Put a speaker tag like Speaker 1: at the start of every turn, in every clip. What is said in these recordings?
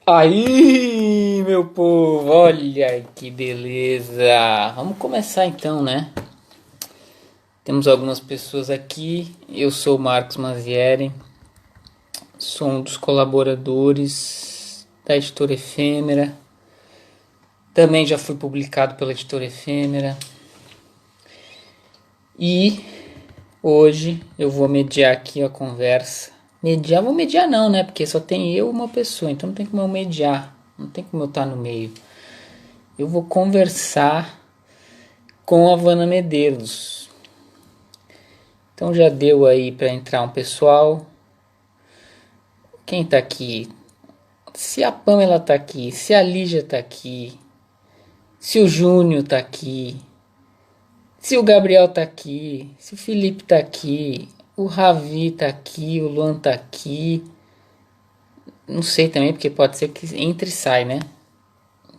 Speaker 1: Aí, meu povo, olha que beleza. Vamos começar então, né? Temos algumas pessoas aqui. Eu sou o Marcos Mazieri, sou um dos colaboradores da Editora Efêmera. Também já fui publicado pela Editora Efêmera. E hoje eu vou mediar aqui a conversa. Vou mediar não, né? Porque só tem eu e uma pessoa, então não tem como eu mediar. Não tem como eu estar no meio. Eu vou conversar com a Vanna Medeiros. Então já deu aí para entrar um pessoal. Quem tá aqui? Se a Pamela tá aqui, se a Lígia tá aqui, se o Júnior tá aqui, se o Gabriel tá aqui, se o Felipe tá aqui, o Ravi tá aqui, o Luan tá aqui. Não sei também, porque pode ser que entre e sai, né?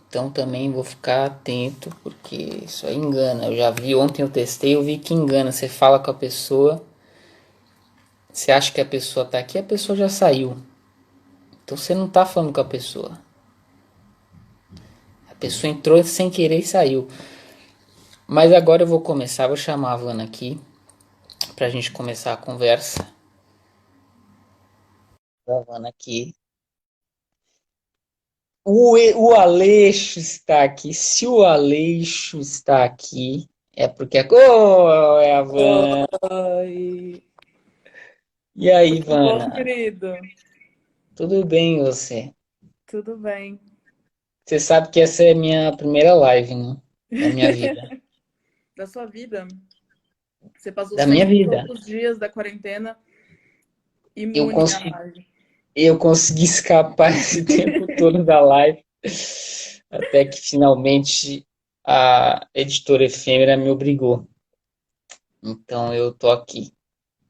Speaker 1: Então também vou ficar atento, porque isso aí engana. Eu já vi ontem, eu testei, eu vi que engana. Você fala com a pessoa, você acha que a pessoa tá aqui, a pessoa já saiu. Então você não tá falando com a pessoa. A pessoa entrou sem querer e saiu. Mas agora eu vou começar, vou chamar a Vanna aqui pra gente começar a conversa. A Vanna aqui. O Aleixo está aqui. Se o Aleixo está aqui, é porque é a Vanna.
Speaker 2: Oi,
Speaker 1: E aí,
Speaker 2: tudo bom,
Speaker 1: Vanna?
Speaker 2: querido?
Speaker 1: Tudo bem, você?
Speaker 2: Tudo bem.
Speaker 1: Você sabe que essa é a minha primeira live, né? Da minha vida.
Speaker 2: Da sua vida, você passou
Speaker 1: Da minha
Speaker 2: 100 e
Speaker 1: vida.
Speaker 2: poucos dias da quarentena
Speaker 1: Eu
Speaker 2: imune à
Speaker 1: consegui,
Speaker 2: live.
Speaker 1: eu consegui escapar esse tempo todo da live. Até que finalmente a editora efêmera me obrigou. Então eu tô aqui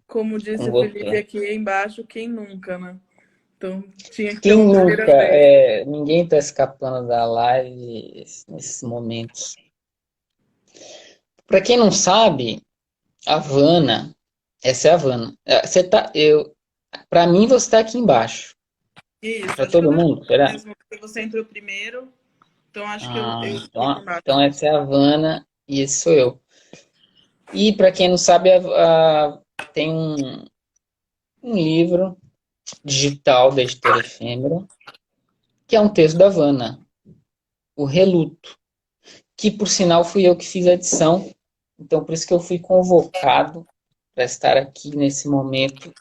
Speaker 2: Como disse
Speaker 1: com
Speaker 2: o Felipe
Speaker 1: você.
Speaker 2: aqui embaixo, quem nunca, né? Então tinha que ter
Speaker 1: Quem
Speaker 2: uma
Speaker 1: nunca?
Speaker 2: primeira vez.
Speaker 1: Ninguém tá escapando da live nesses momentos. Para quem não sabe, a Vanna, essa é a Vanna. Para mim você tá aqui embaixo.
Speaker 2: Isso,
Speaker 1: Para
Speaker 2: acho que eu
Speaker 1: todo
Speaker 2: devo
Speaker 1: mundo,
Speaker 2: ser
Speaker 1: será?
Speaker 2: mesmo, porque você entrou primeiro, então acho que eu,
Speaker 1: Ah,
Speaker 2: eu tô aqui
Speaker 1: então,
Speaker 2: embaixo
Speaker 1: então
Speaker 2: mesmo.
Speaker 1: essa é a Vanna e esse sou eu. E para quem não sabe, tem um livro digital da editora Efêmera, que é um texto da Vanna, O Reluto, que por sinal fui eu que fiz a edição, então por isso que eu fui convocado para estar aqui nesse momento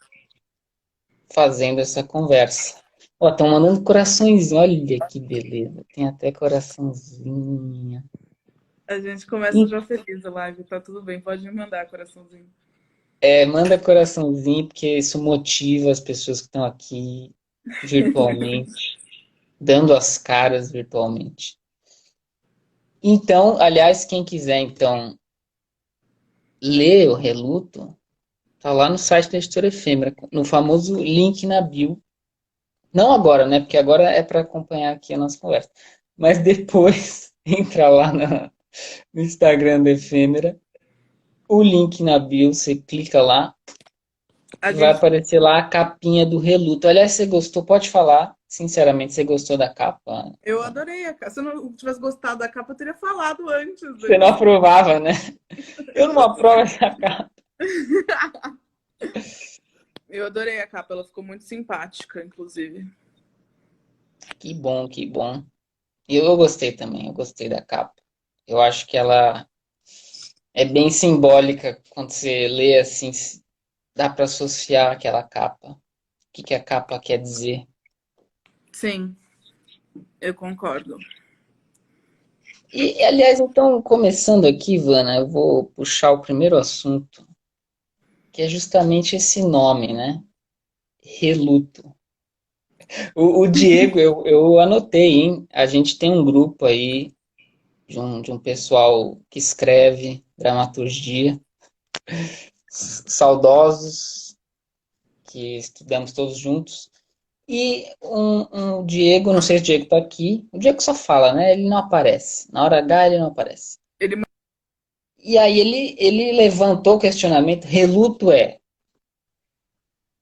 Speaker 1: fazendo essa conversa. Ó, estão mandando corações, olha que beleza, tem até coraçãozinho.
Speaker 2: A gente começa
Speaker 1: E,
Speaker 2: já feliz a live, tá tudo bem, pode me mandar, coraçãozinho.
Speaker 1: manda coraçãozinho, porque isso motiva as pessoas que estão aqui virtualmente, dando as caras virtualmente. Então, aliás, quem quiser então ler o Reluto, tá lá no site da Editora Efêmera, no famoso link na bio. Não agora, né? Porque agora é para acompanhar aqui a nossa conversa. Mas depois, entra lá no Instagram da Efêmera, o link na bio, você clica lá
Speaker 2: A
Speaker 1: e vai
Speaker 2: gente,
Speaker 1: aparecer lá a capinha do Reluto. Aliás, você gostou? Pode falar, sinceramente, você gostou da capa?
Speaker 2: eu adorei a capa. Se eu não tivesse gostado da capa, eu teria falado antes.
Speaker 1: Você não aprovava, né? Eu não aprovo essa capa.
Speaker 2: Eu adorei a capa, ela ficou muito simpática, inclusive.
Speaker 1: Que bom, que bom. Eu gostei também, eu gostei da capa. Eu acho que ela é bem simbólica quando você lê assim, dá para associar aquela capa. O que que a capa quer dizer?
Speaker 2: Sim, eu concordo.
Speaker 1: E, aliás, então, começando aqui, Ivana, eu vou puxar o primeiro assunto, que é justamente esse nome, né? Reluto. O Diego, eu anotei, hein? A gente tem um grupo aí de um pessoal que escreve dramaturgia, saudosos, que estudamos todos juntos. E um Diego, não sei se o Diego tá aqui, o Diego só fala, né? Ele não aparece. Na hora H ele não aparece.
Speaker 2: Ele
Speaker 1: E aí ele levantou o questionamento, reluto é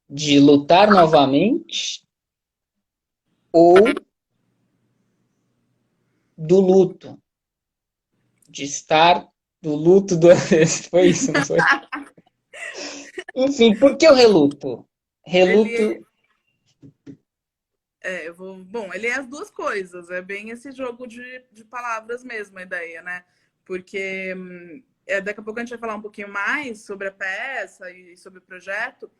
Speaker 1: de lutar novamente ou do luto, de estar do luto do foi isso, não foi? Enfim, por que o reluto?
Speaker 2: ele
Speaker 1: Reluto,
Speaker 2: eu vou. Bom, ele é as duas coisas. É bem esse jogo de palavras mesmo, a ideia, né? Porque daqui a pouco a gente vai falar um pouquinho mais sobre a peça e sobre o projeto.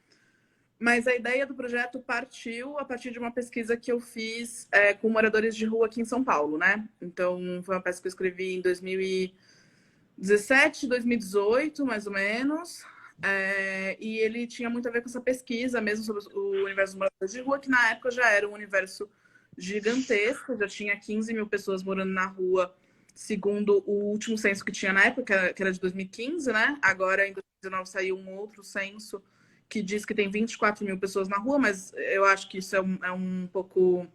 Speaker 2: Mas a ideia do projeto partiu a partir de uma pesquisa que eu fiz com moradores de rua aqui em São Paulo, né? Então, foi uma peça que eu escrevi em 2017, 2018, mais ou menos. E ele tinha muito a ver com essa pesquisa mesmo sobre o universo dos moradores de rua, que na época já era um universo gigantesco, já tinha 15 mil pessoas morando na rua, segundo o último censo que tinha na época, que era de 2015, né? Agora, em 2019, saiu um outro censo que diz que tem 24 mil pessoas na rua, mas eu acho que isso é um pouco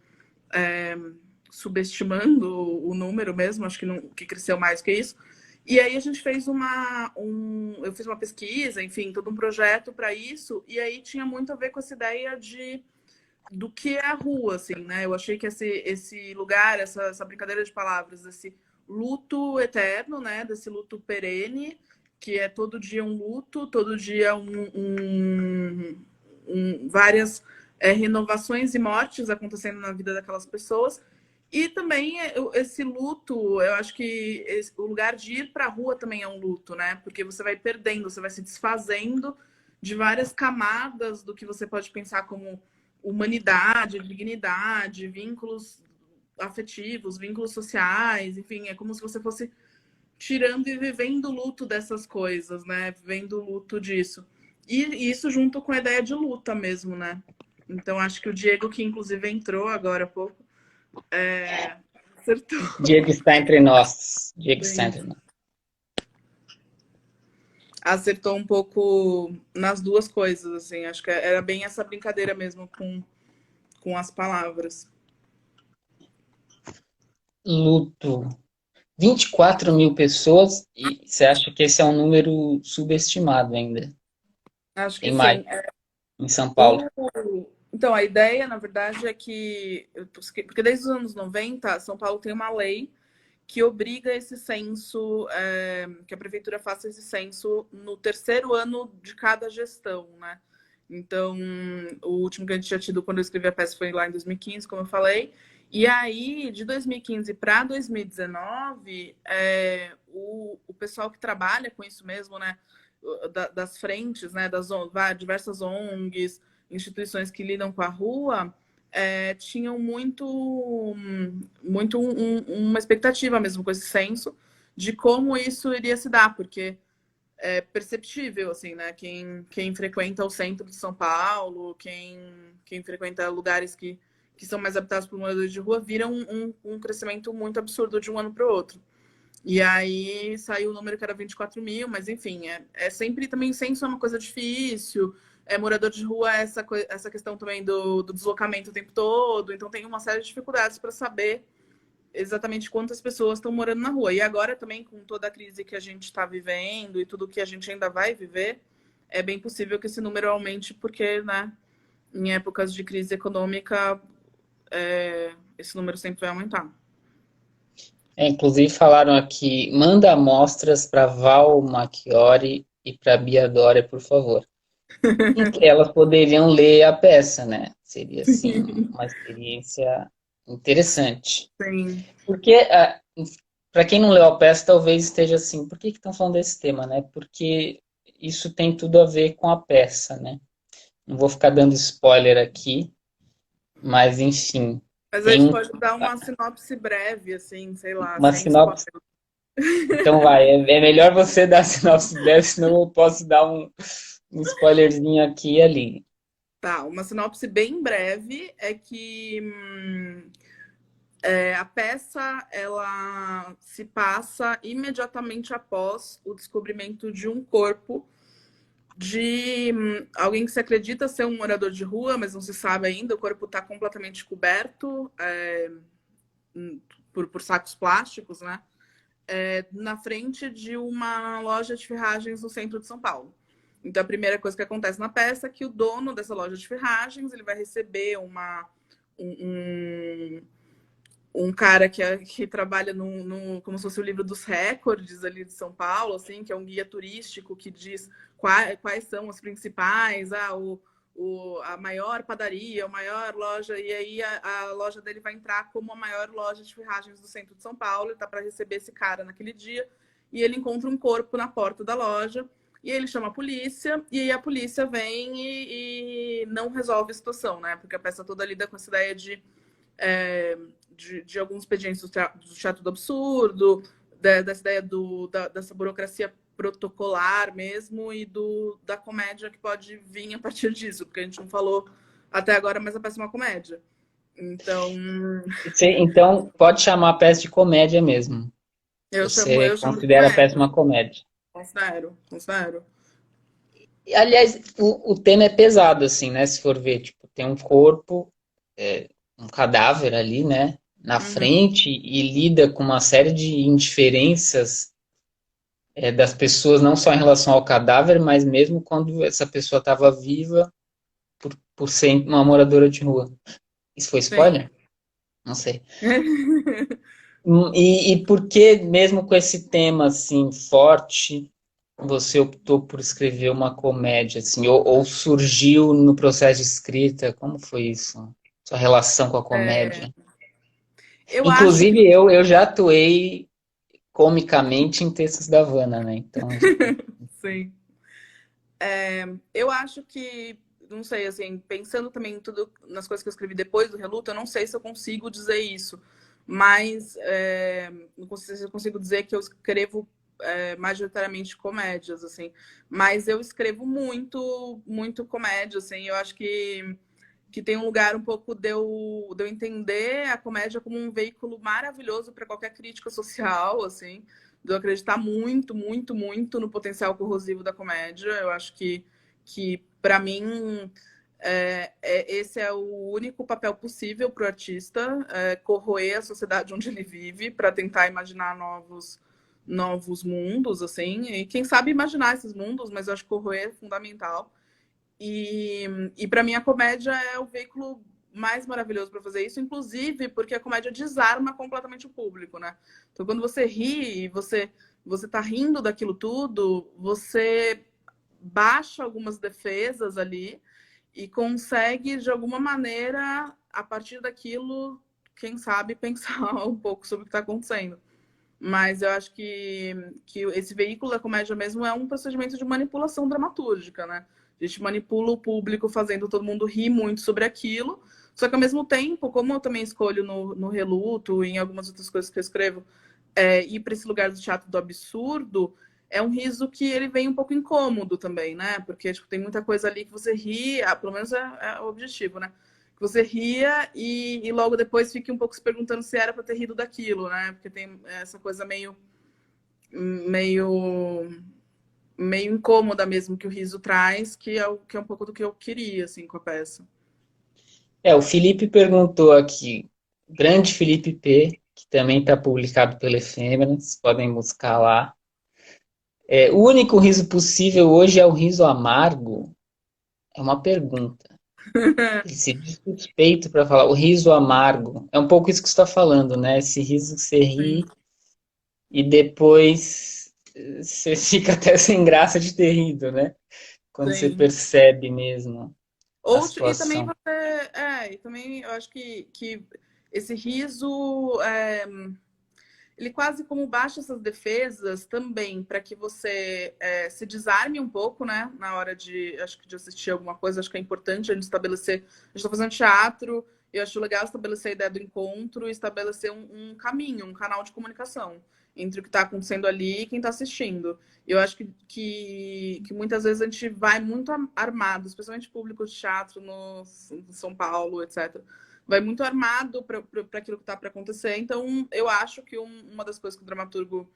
Speaker 2: é, subestimando o número mesmo, acho que, não, que cresceu mais que isso. E aí a gente fez eu fiz uma pesquisa, enfim, todo um projeto para isso, e aí tinha muito a ver com essa ideia do que é a rua, assim, né? Eu achei que esse lugar, essa brincadeira de palavras, esse luto eterno, né? Desse luto perene, que é todo dia um luto, todo dia várias renovações e mortes acontecendo na vida daquelas pessoas. E também esse luto, eu acho que o lugar de ir para a rua também é um luto, né? Porque você vai perdendo, você vai se desfazendo de várias camadas do que você pode pensar como humanidade, dignidade, vínculos afetivos, vínculos sociais, enfim, é como se você fosse tirando e vivendo o luto dessas coisas, né? Vivendo o luto disso. E isso junto com a ideia de luta mesmo, né? Então acho que o Diego, que inclusive entrou agora há pouco, acertou
Speaker 1: Diego está entre nós. Diego está
Speaker 2: bem.
Speaker 1: entre nós.
Speaker 2: Acertou um pouco nas duas coisas, assim. Acho que era bem essa brincadeira mesmo com as palavras.
Speaker 1: Luto. 24 mil pessoas e você acha que esse é um número subestimado ainda?
Speaker 2: Acho que
Speaker 1: Tem mais
Speaker 2: sim.
Speaker 1: em São Paulo.
Speaker 2: O... Então, a ideia, na verdade, é que. Porque desde os anos 90, São Paulo tem uma lei que obriga esse censo, que a prefeitura faça esse censo no terceiro ano de cada gestão, né? Então, o último que a gente tinha tido quando eu escrevi a peça foi lá em 2015, como eu falei. E aí, de 2015 para 2019, o pessoal que trabalha com isso mesmo, né? Das frentes, né? Das diversas ONGs, instituições que lidam com a rua, tinham muito uma expectativa mesmo com esse censo de como isso iria se dar, porque é perceptível, assim, né? Quem frequenta o centro de São Paulo, quem frequenta lugares que são mais habitados por moradores de rua, viram um crescimento muito absurdo de um ano para o outro. E aí saiu o número que era 24 mil, mas enfim, sempre também censo é uma coisa difícil, morador de rua, essa questão também do deslocamento o tempo todo. Então, tem uma série de dificuldades para saber exatamente quantas pessoas estão morando na rua. E agora também, com toda a crise que a gente está vivendo e tudo que a gente ainda vai viver, é bem possível que esse número aumente, porque, né, em épocas de crise econômica, esse número sempre vai aumentar.
Speaker 1: Inclusive falaram aqui, manda amostras para Val Machiori e para Bia Dória, por favor. Em que elas poderiam ler a peça, né? Seria, assim, uma experiência interessante.
Speaker 2: Sim.
Speaker 1: Porque, para quem não leu a peça, talvez esteja assim, por que estão falando desse tema, né? Porque isso tem tudo a ver com a peça, né? Não vou ficar dando spoiler aqui, mas, enfim,
Speaker 2: Mas a
Speaker 1: tem
Speaker 2: gente pode dar uma sinopse breve, assim, sei lá,
Speaker 1: uma
Speaker 2: sem spoiler.
Speaker 1: sinopse. Então vai, é melhor você dar a sinopse breve, senão eu posso dar um spoilerzinho aqui e ali.
Speaker 2: Tá, uma sinopse bem breve é que a peça ela se passa imediatamente após o descobrimento de um corpo de alguém que se acredita ser um morador de rua, mas não se sabe ainda. O corpo está completamente coberto por sacos plásticos, né? Na frente de uma loja de ferragens no centro de São Paulo. Então, a primeira coisa que acontece na peça é que o dono dessa loja de ferragens ele vai receber um, um cara que trabalha como se fosse o livro dos recordes ali de São Paulo, assim, que é um guia turístico que diz quais são as principais, a maior padaria, a maior loja, e aí a loja dele vai entrar como a maior loja de ferragens do centro de São Paulo, ele tá para receber esse cara naquele dia, e ele encontra um corpo na porta da loja, e ele chama a polícia, e aí a polícia vem e não resolve a situação, né? Porque a peça toda lida com essa ideia de alguns expedientes do teatro do absurdo, dessa ideia dessa burocracia protocolar mesmo e da comédia que pode vir a partir disso, porque a gente não falou até agora, mas a peça é uma comédia. Então,
Speaker 1: Então, pode chamar a peça de comédia mesmo. Você
Speaker 2: eu chamo de
Speaker 1: considera a peça
Speaker 2: comédia.
Speaker 1: uma comédia.
Speaker 2: Considero.
Speaker 1: E, aliás, o tema é pesado, assim, né? Se for ver, tipo, tem um corpo, um cadáver ali, né? Na
Speaker 2: Uhum.
Speaker 1: frente e lida com uma série de indiferenças das pessoas, não só em relação ao cadáver, mas mesmo quando essa pessoa estava viva por ser uma moradora de rua. Isso foi
Speaker 2: Sim.
Speaker 1: spoiler? Não sei. E por que, mesmo com esse tema assim forte, você optou por escrever uma comédia, assim, ou surgiu no processo de escrita? Como foi isso? Sua relação com a
Speaker 2: É,
Speaker 1: comédia?
Speaker 2: eu acho que
Speaker 1: Inclusive, eu já atuei comicamente em textos da Havana, né? Então,
Speaker 2: sim. Eu acho que, não sei, assim, pensando também em tudo nas coisas que eu escrevi depois do Reluto, eu não sei se eu consigo dizer isso, mas não sei se eu consigo dizer que eu escrevo majoritariamente comédias, assim, mas eu escrevo muito, muito comédia, assim, eu acho que tem um lugar um pouco de eu entender a comédia como um veículo maravilhoso para qualquer crítica social, assim, de eu acreditar muito, muito, muito no potencial corrosivo da comédia. Eu acho que para mim, esse é o único papel possível para o artista, corroer a sociedade onde ele vive para tentar imaginar novos mundos, assim, e quem sabe imaginar esses mundos, mas eu acho que corroer é fundamental. E para mim a comédia é o veículo mais maravilhoso para fazer isso, inclusive porque a comédia desarma completamente o público, né? Então quando você ri e você tá rindo daquilo tudo, você baixa algumas defesas ali e consegue de alguma maneira a partir daquilo, quem sabe pensar um pouco sobre o que está acontecendo. Mas eu acho que esse veículo da comédia mesmo é um procedimento de manipulação dramatúrgica, né? A gente manipula o público fazendo todo mundo rir muito sobre aquilo. Só que ao mesmo tempo, como eu também escolho no Reluto e em algumas outras coisas que eu escrevo, ir para esse lugar do teatro do absurdo, é um riso que ele vem um pouco incômodo também, né? Porque tipo, tem muita coisa ali que você ri, pelo menos é o objetivo, né? Que você ria e logo depois fique um pouco se perguntando se era para ter rido daquilo, né? Porque tem essa coisa meio meio incômoda mesmo que o riso traz, que é um pouco do que eu queria, assim, com a peça.
Speaker 1: O Felipe perguntou aqui, grande Felipe P, que também está publicado pela Efêmera, vocês podem buscar lá. O único riso possível hoje é o riso amargo? É uma pergunta. Ele se diz suspeito para falar o riso amargo. É um pouco isso que você está falando, né? Esse riso que você ri
Speaker 2: Sim,
Speaker 1: e depois você fica até sem graça de ter rido, né? Quando você
Speaker 2: sim.
Speaker 1: percebe mesmo a
Speaker 2: E também
Speaker 1: situação.
Speaker 2: você. E também eu acho que esse riso. Ele quase como baixa essas defesas também, para que você se desarme um pouco, né? Na hora de, acho que de assistir alguma coisa, acho que é importante a gente estabelecer. A gente está fazendo teatro, eu acho legal estabelecer a ideia do encontro e estabelecer um caminho, um canal de comunicação entre o que está acontecendo ali e quem está assistindo. Eu acho que muitas vezes a gente vai muito armado, especialmente público de teatro no em São Paulo, etc, vai muito armado para aquilo que está para acontecer. Então, eu acho que uma das coisas que o dramaturgo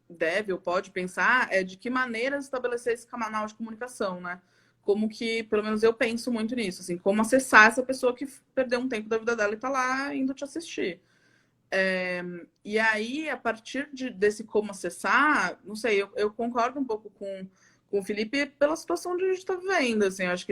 Speaker 2: deve ou pode pensar é de que maneira estabelecer esse canal de comunicação, né? Como que, pelo menos eu penso muito nisso, assim, como acessar essa pessoa que perdeu um tempo da vida dela e está lá indo te assistir. E aí, a partir desse como acessar, não sei, eu concordo um pouco com o Felipe pela situação que a gente está vivendo. Assim, eu acho que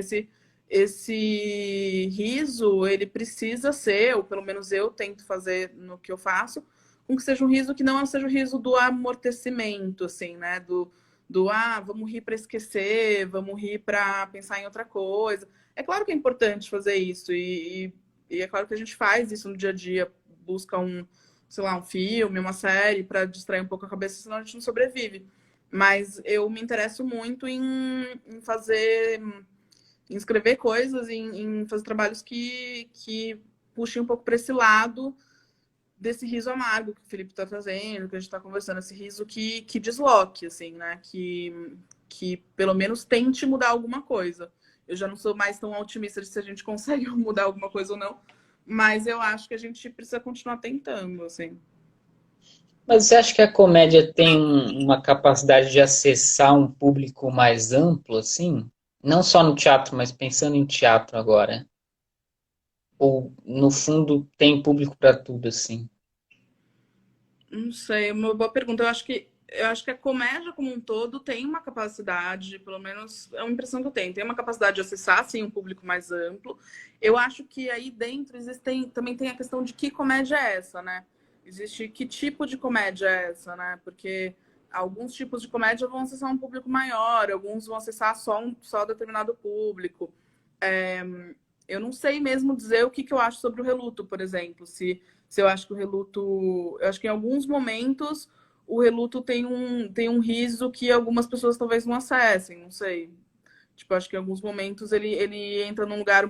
Speaker 2: esse riso, ele precisa ser, ou pelo menos eu tento fazer no que eu faço, com que seja um riso que não seja o riso do amortecimento, assim, né? Vamos rir para esquecer, vamos rir para pensar em outra coisa. É claro que é importante fazer isso, e é claro que a gente faz isso no dia a dia, busca sei lá, um filme, uma série para distrair um pouco a cabeça, senão a gente não sobrevive. Mas eu me interesso muito em fazer, em escrever coisas, em fazer trabalhos que puxem um pouco para esse lado desse riso amargo que o Felipe está trazendo, que a gente está conversando, esse riso que desloque, assim, né? Que pelo menos tente mudar alguma coisa. Eu já não sou mais tão otimista de se a gente consegue mudar alguma coisa ou não, mas eu acho que a gente precisa continuar tentando, assim.
Speaker 1: Mas você acha que a comédia tem uma capacidade de acessar um público mais amplo, assim? Não só no teatro, mas pensando em teatro agora. Ou, no fundo, tem público para tudo, assim?
Speaker 2: Não sei, uma boa pergunta. Eu acho que a comédia como um todo tem uma capacidade, pelo menos é uma impressão que eu tenho, tem uma capacidade de acessar assim um público mais amplo. Eu acho que aí dentro também tem a questão de que comédia é essa, né? Existe que tipo de comédia é essa, né? Porque alguns tipos de comédia vão acessar um público maior, alguns vão acessar só determinado público. É, eu não sei mesmo dizer o que eu acho sobre o Reluto, por exemplo. Se eu acho que o Reluto. Eu acho que em alguns momentos o Reluto tem um riso que algumas pessoas talvez não acessem, não sei. Tipo, acho que em alguns momentos ele entra num lugar.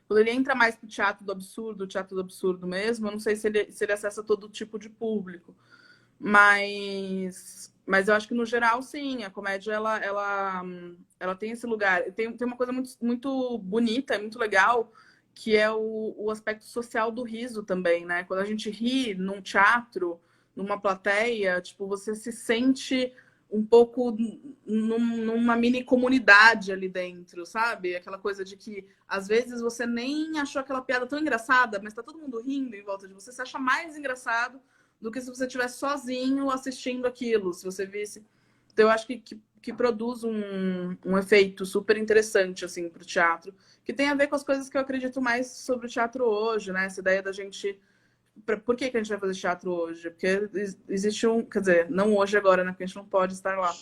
Speaker 2: Quando ele entra mais pro teatro do absurdo mesmo, eu não sei se ele acessa todo tipo de público. Mas eu acho que no geral, sim, a comédia ela tem esse lugar. Tem uma coisa muito, muito bonita, muito legal, que é o aspecto social do riso também, né? Quando a gente ri num teatro, numa plateia, tipo, você se sente um pouco numa mini comunidade ali dentro, sabe? Aquela coisa de que às vezes você nem achou aquela piada tão engraçada, mas tá todo mundo rindo em volta de você, você acha mais engraçado do que se você estivesse sozinho assistindo aquilo, se você visse. Então, eu acho que produz um efeito super interessante, assim, para o teatro, que tem a ver com as coisas que eu acredito mais sobre o teatro hoje, né? Essa ideia da gente. Por que a gente vai fazer teatro hoje? Porque existe quer dizer, não hoje agora, né? Porque a gente não pode estar lá.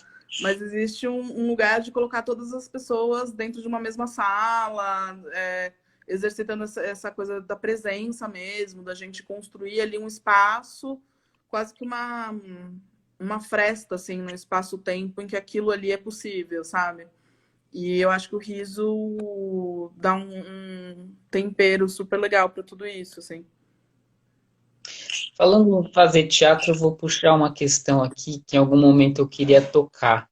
Speaker 2: Mas existe um lugar de colocar todas as pessoas dentro de uma mesma sala, exercitando essa coisa da presença mesmo, da gente construir ali um espaço, quase que uma fresta, assim, no espaço-tempo em que aquilo ali é possível, sabe? E eu acho que o riso dá um tempero super legal para tudo isso, assim.
Speaker 1: Falando em fazer teatro, eu vou puxar uma questão aqui que em algum momento eu queria tocar,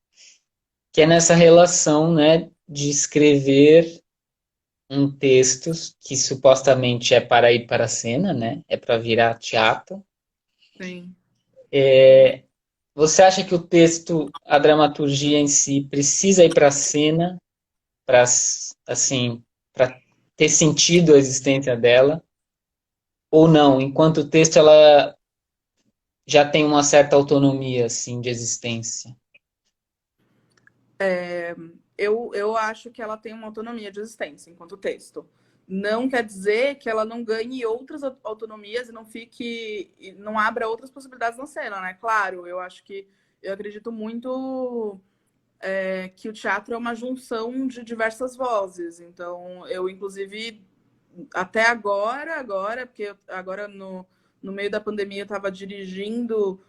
Speaker 1: que é nessa relação, né, de escrever um texto que supostamente é para ir para a cena, né, é para virar teatro.
Speaker 2: Sim.
Speaker 1: Você acha que o texto, a dramaturgia em si, precisa ir para a cena para assim, para ter sentido a existência dela? Ou não? Enquanto o texto ela já tem uma certa autonomia assim de existência.
Speaker 2: Eu acho que ela tem uma autonomia de existência enquanto texto. Não quer dizer que ela não ganhe outras autonomias e não fique, e não abra outras possibilidades na cena, né? Claro, eu acho que eu acredito muito que o teatro é uma junção de diversas vozes. Então, eu, inclusive, até agora, porque agora no meio da pandemia eu estava dirigindo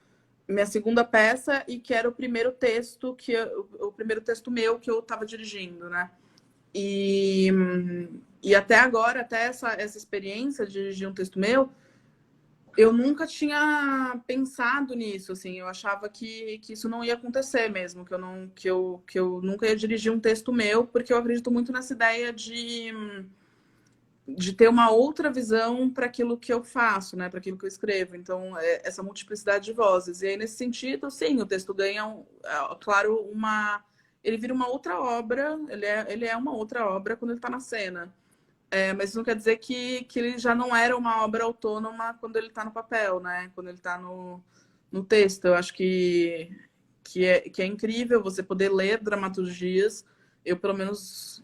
Speaker 2: minha segunda peça e que era o primeiro texto o primeiro texto meu que eu estava dirigindo, né? E, e até agora, até essa experiência de dirigir um texto meu, eu nunca tinha pensado nisso, assim, eu achava que isso não ia acontecer mesmo, que eu não que eu nunca ia dirigir um texto meu, porque eu acredito muito nessa ideia de ter uma outra visão para aquilo que eu faço, né, para aquilo que eu escrevo. Então, essa multiplicidade de vozes. E aí, nesse sentido, sim, o texto ganha, claro, ele vira uma outra obra, ele é uma outra obra quando ele está na cena. Mas isso não quer dizer que ele já não era uma obra autônoma quando ele está no papel, né? Quando ele está no texto. Eu acho que é incrível você poder ler dramaturgias. Eu, pelo menos,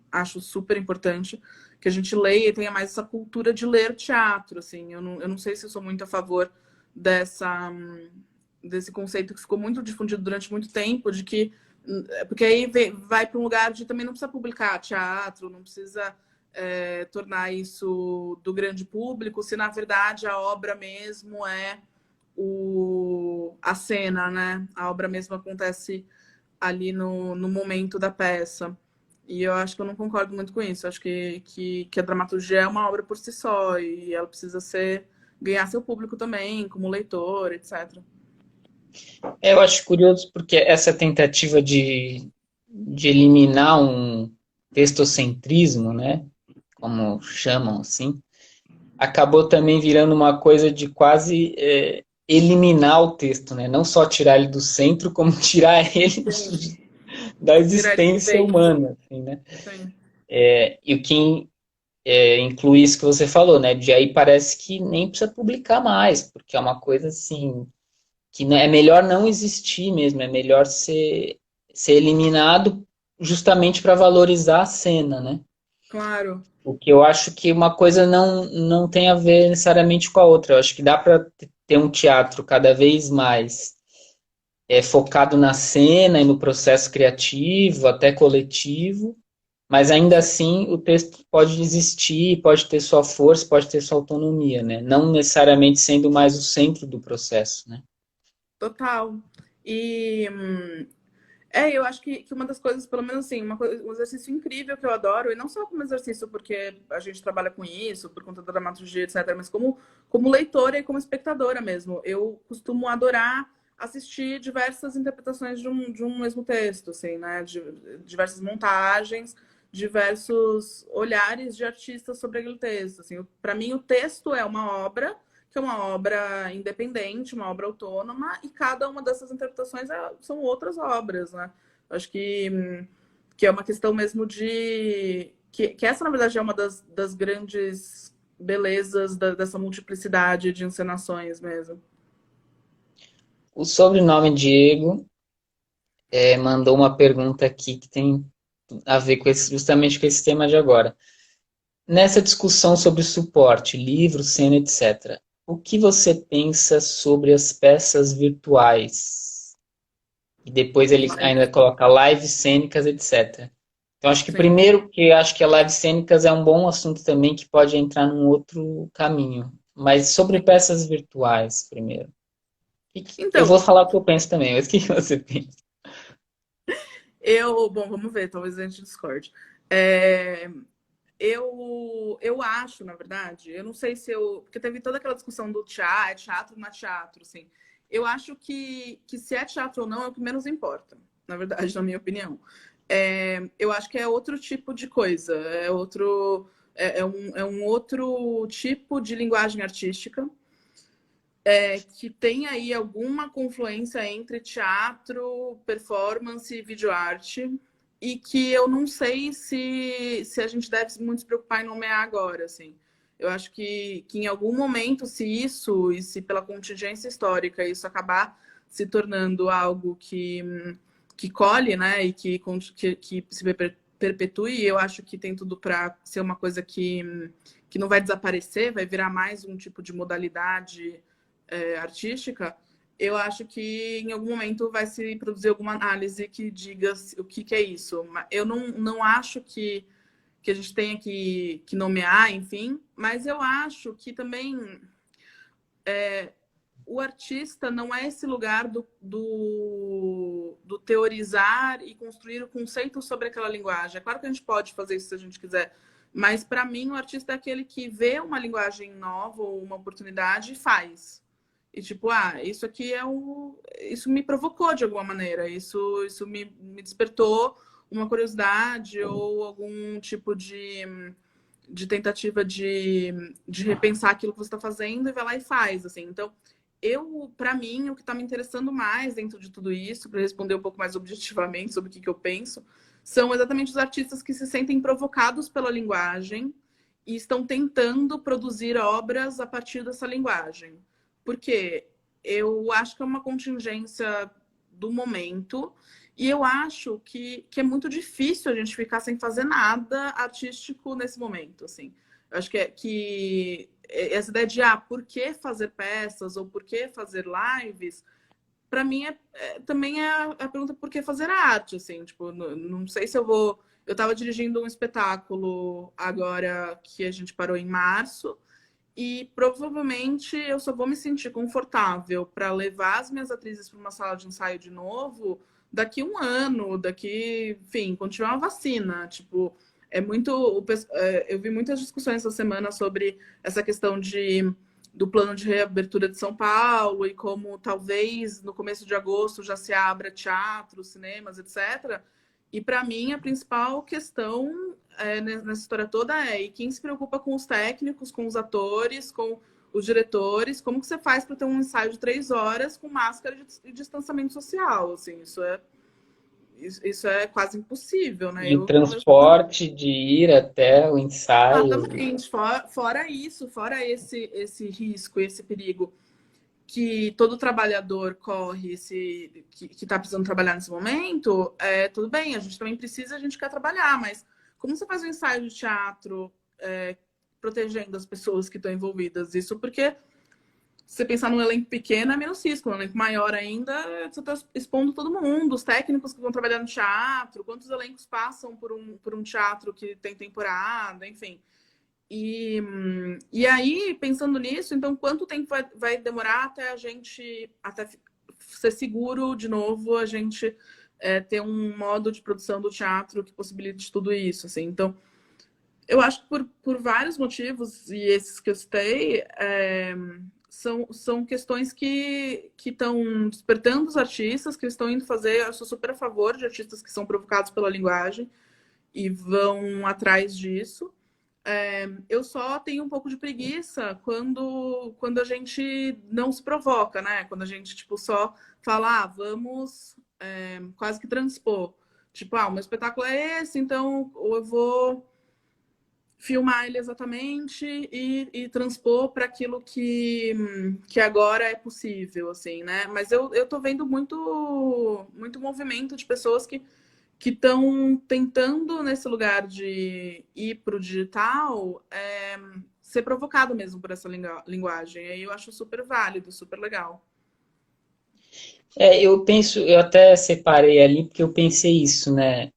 Speaker 2: acho super importante que a gente leia e tenha mais essa cultura de ler teatro. Assim. Eu não sei se eu sou muito a favor desse conceito que ficou muito difundido durante muito tempo, de que porque aí vai para um lugar de também não precisa publicar teatro, não precisa tornar isso do grande público, se na verdade a obra mesmo é a cena, né? A obra mesmo acontece ali no momento da peça. E eu acho que eu não concordo muito com isso. Eu acho que a dramaturgia é uma obra por si só e ela precisa ganhar seu público também, como leitor, etc.
Speaker 1: Eu acho curioso porque essa tentativa de eliminar um textocentrismo, né, como chamam assim, acabou também virando uma coisa de quase eliminar o texto, né? Não só tirar ele do centro, como tirar ele
Speaker 2: Sim.
Speaker 1: da
Speaker 2: Tirar ele do
Speaker 1: existência
Speaker 2: beijo.
Speaker 1: humana, assim, né?
Speaker 2: Sim.
Speaker 1: E o que inclui isso que você falou, né? De aí parece que nem precisa publicar mais, porque é uma coisa assim que é melhor não existir mesmo, é melhor ser eliminado justamente para valorizar a cena, né?
Speaker 2: Claro.
Speaker 1: O que eu acho que uma coisa não tem a ver necessariamente com a outra. Eu acho que dá para ter um teatro cada vez mais focado na cena e no processo criativo, até coletivo, mas ainda assim o texto pode existir, pode ter sua força, pode ter sua autonomia, né? Não necessariamente sendo mais o centro do processo, né?
Speaker 2: Total. E eu acho que uma das coisas, pelo menos assim, um exercício incrível que eu adoro, e não só como exercício porque a gente trabalha com isso, por conta da dramaturgia, etc., mas como leitora e como espectadora mesmo. Eu costumo adorar assistir diversas interpretações de um mesmo texto, assim, né? Diversas montagens, diversos olhares de artistas sobre aquele texto. Assim, para mim, o texto é uma obra que é uma obra independente, uma obra autônoma, e cada uma dessas interpretações são outras obras, né? Acho que é uma questão mesmo de... Que essa, na verdade, é uma das grandes belezas dessa multiplicidade de encenações mesmo.
Speaker 1: O sobrenome Diego mandou uma pergunta aqui que tem a ver com justamente com esse tema de agora. Nessa discussão sobre suporte, livro, cena, etc., o que você pensa sobre as peças virtuais? E depois ele ainda coloca lives cênicas, etc. Então, acho que
Speaker 2: Sim.
Speaker 1: primeiro que acho que a live cênicas é um bom assunto também que pode entrar num outro caminho. Mas sobre peças virtuais, primeiro. Eu vou
Speaker 2: Então,
Speaker 1: falar o que eu penso também, mas o que você pensa?
Speaker 2: bom, vamos ver, talvez a gente discorde. É, eu acho, na verdade, eu não sei se eu. Porque teve toda aquela discussão do teatro, não é teatro, assim. Eu acho que se é teatro ou não é o que menos importa, na verdade, na minha opinião. Eu acho que é outro tipo de coisa, é um outro tipo de linguagem artística. que tem aí alguma confluência entre teatro, performance e videoarte, e que eu não sei se a gente deve muito se preocupar em nomear agora, assim. Eu acho que em algum momento, se isso, e se pela contingência histórica isso acabar se tornando algo que colhe, né, e que se perpetue, eu acho que tem tudo para ser uma coisa que não vai desaparecer, vai virar mais um tipo de modalidade artística. Eu acho que em algum momento vai se produzir alguma análise que diga o que é isso. Eu não acho que a gente tenha que nomear, enfim, mas eu acho que também o artista não é esse lugar do teorizar e construir o conceito sobre aquela linguagem. É claro que a gente pode fazer isso se a gente quiser, mas para mim o artista é aquele que vê uma linguagem nova ou uma oportunidade e faz. E tipo, isso aqui isso me provocou de alguma maneira, isso me despertou uma curiosidade ou algum tipo de tentativa de repensar aquilo que você está fazendo e vai lá e faz, assim. Então, para mim, o que está me interessando mais dentro de tudo isso, para responder um pouco mais objetivamente sobre o que eu penso, são exatamente os artistas que se sentem provocados pela linguagem e estão tentando produzir obras a partir dessa linguagem. Porque eu acho que é uma contingência do momento e eu acho que é muito difícil a gente ficar sem fazer nada artístico nesse momento, assim. Eu acho que essa ideia de por que fazer peças ou por que fazer lives, para mim também é a pergunta por que fazer arte, assim, tipo, não sei se eu vou. Eu estava dirigindo um espetáculo agora que a gente parou em março, e provavelmente eu só vou me sentir confortável para levar as minhas atrizes para uma sala de ensaio de novo daqui um ano, enfim, quando tiver uma vacina. Tipo, é muito. Eu vi muitas discussões essa semana sobre essa questão do plano de reabertura de São Paulo e como talvez no começo de agosto já se abra teatro, cinemas, etc. E para mim a principal questão nessa história toda e quem se preocupa com os técnicos, com os atores, com os diretores, como que você faz para ter um ensaio de 3 horas com máscara e distanciamento social? Assim, isso é quase impossível, né?
Speaker 1: E o
Speaker 2: Eu, pelo menos, não consigo.
Speaker 1: transporte de ir até o ensaio.
Speaker 2: Exatamente. Fora isso, fora esse risco, esse perigo que todo trabalhador corre, que está precisando trabalhar nesse momento, tudo bem, a gente também precisa, a gente quer trabalhar, mas como você faz um ensaio de teatro protegendo as pessoas que estão envolvidas? Isso porque se você pensar num elenco pequeno é menos risco, num elenco maior ainda, você está expondo todo mundo, os técnicos que vão trabalhar no teatro, quantos elencos passam por um teatro que tem temporada, enfim. E aí, pensando nisso, então, quanto tempo vai demorar até a gente até ser seguro de novo, a gente ter um modo de produção do teatro que possibilite tudo isso, assim. Então, eu acho que por vários motivos, e esses que eu citei, são questões que estão despertando os artistas, que eles estão indo fazer. Eu sou super a favor de artistas que são provocados pela linguagem e vão atrás disso. Eu só tenho um pouco de preguiça quando a gente não se provoca, né? Quando a gente, tipo, só fala, vamos quase que transpor. Tipo, o meu espetáculo é esse, então ou eu vou filmar ele exatamente e transpor para aquilo que agora é possível, assim, né? Mas eu tô vendo muito movimento de pessoas que estão tentando, nesse lugar de ir para o digital, ser provocado mesmo por essa linguagem. Aí eu acho super válido, super legal.
Speaker 1: Eu penso, eu até separei ali porque eu pensei isso, né?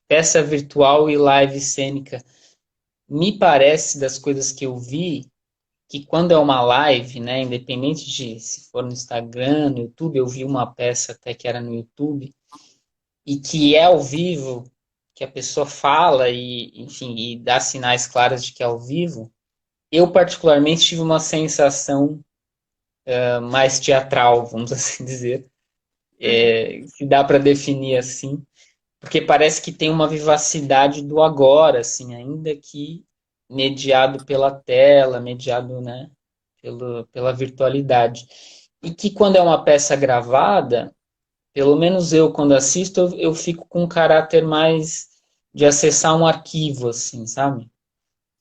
Speaker 1: Peça virtual e live cênica. Me parece das coisas que eu vi que quando é uma live, né, independente de se for no Instagram, no YouTube, eu vi uma peça até que era no YouTube e que é ao vivo, que a pessoa fala e, enfim, e dá sinais claros de que é ao vivo. Eu particularmente tive uma sensação mais teatral, vamos assim dizer, se dá para definir assim, porque parece que tem uma vivacidade do agora, assim, ainda que mediado pela tela, mediado, né, pela virtualidade. E que quando é uma peça gravada, pelo menos eu, quando assisto, eu fico com um caráter mais de acessar um arquivo, assim, sabe?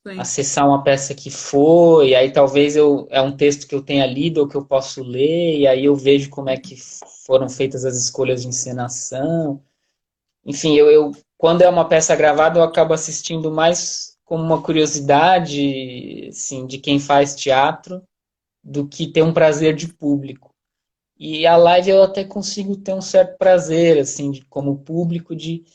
Speaker 2: Sim.
Speaker 1: Acessar uma peça que foi, aí talvez é um texto que eu tenha lido ou que eu posso ler, e aí eu vejo como é que foram feitas as escolhas de encenação. Enfim, quando é uma peça gravada, eu acabo assistindo mais como uma curiosidade, assim, de quem faz teatro, do que ter um prazer de público. E a live eu até consigo ter um certo prazer, assim, como público, de,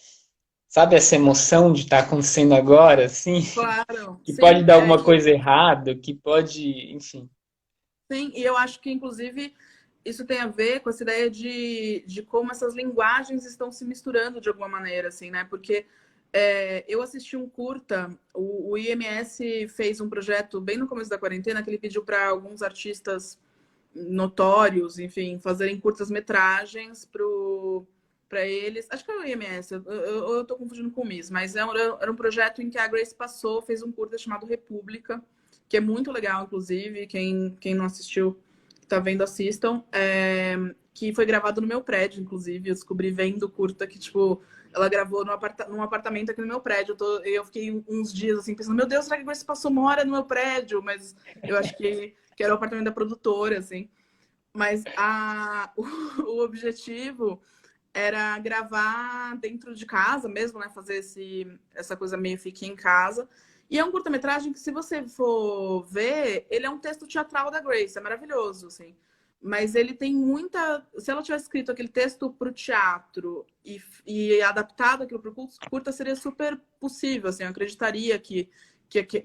Speaker 1: sabe, essa emoção de estar acontecendo agora, assim,
Speaker 2: Claro,
Speaker 1: que pode
Speaker 2: sim,
Speaker 1: dar alguma coisa errada, que pode, enfim.
Speaker 2: sim, e eu acho que, inclusive, isso tem a ver com essa ideia de como essas linguagens estão se misturando de alguma maneira, assim, né? Porque eu assisti um curta, o IMS fez um projeto bem no começo da quarentena, que ele pediu para alguns artistas notórios, enfim, fazerem curtas-metragens para eles. Acho que é o IMS, eu tô confundindo com o MIS, mas era um projeto em que a Grace passou, fez um curta chamado República, que é muito legal, inclusive. Quem não assistiu, tá vendo, assistam. Que foi gravado no meu prédio, inclusive. Eu descobri vendo o curta que, tipo, ela gravou num apartamento aqui no meu prédio. Eu fiquei uns dias assim, pensando, meu Deus, será que a Grace passou mora no meu prédio? Mas eu acho que era o apartamento da produtora, assim. Mas o objetivo era gravar dentro de casa mesmo, né? Fazer essa coisa meio fique em casa. E é um curta-metragem que, se você for ver, ele é um texto teatral da Grace, é maravilhoso, assim. Mas ele tem muita. Se ela tivesse escrito aquele texto para o teatro e adaptado aquilo para o curta, seria super possível, assim. Eu acreditaria que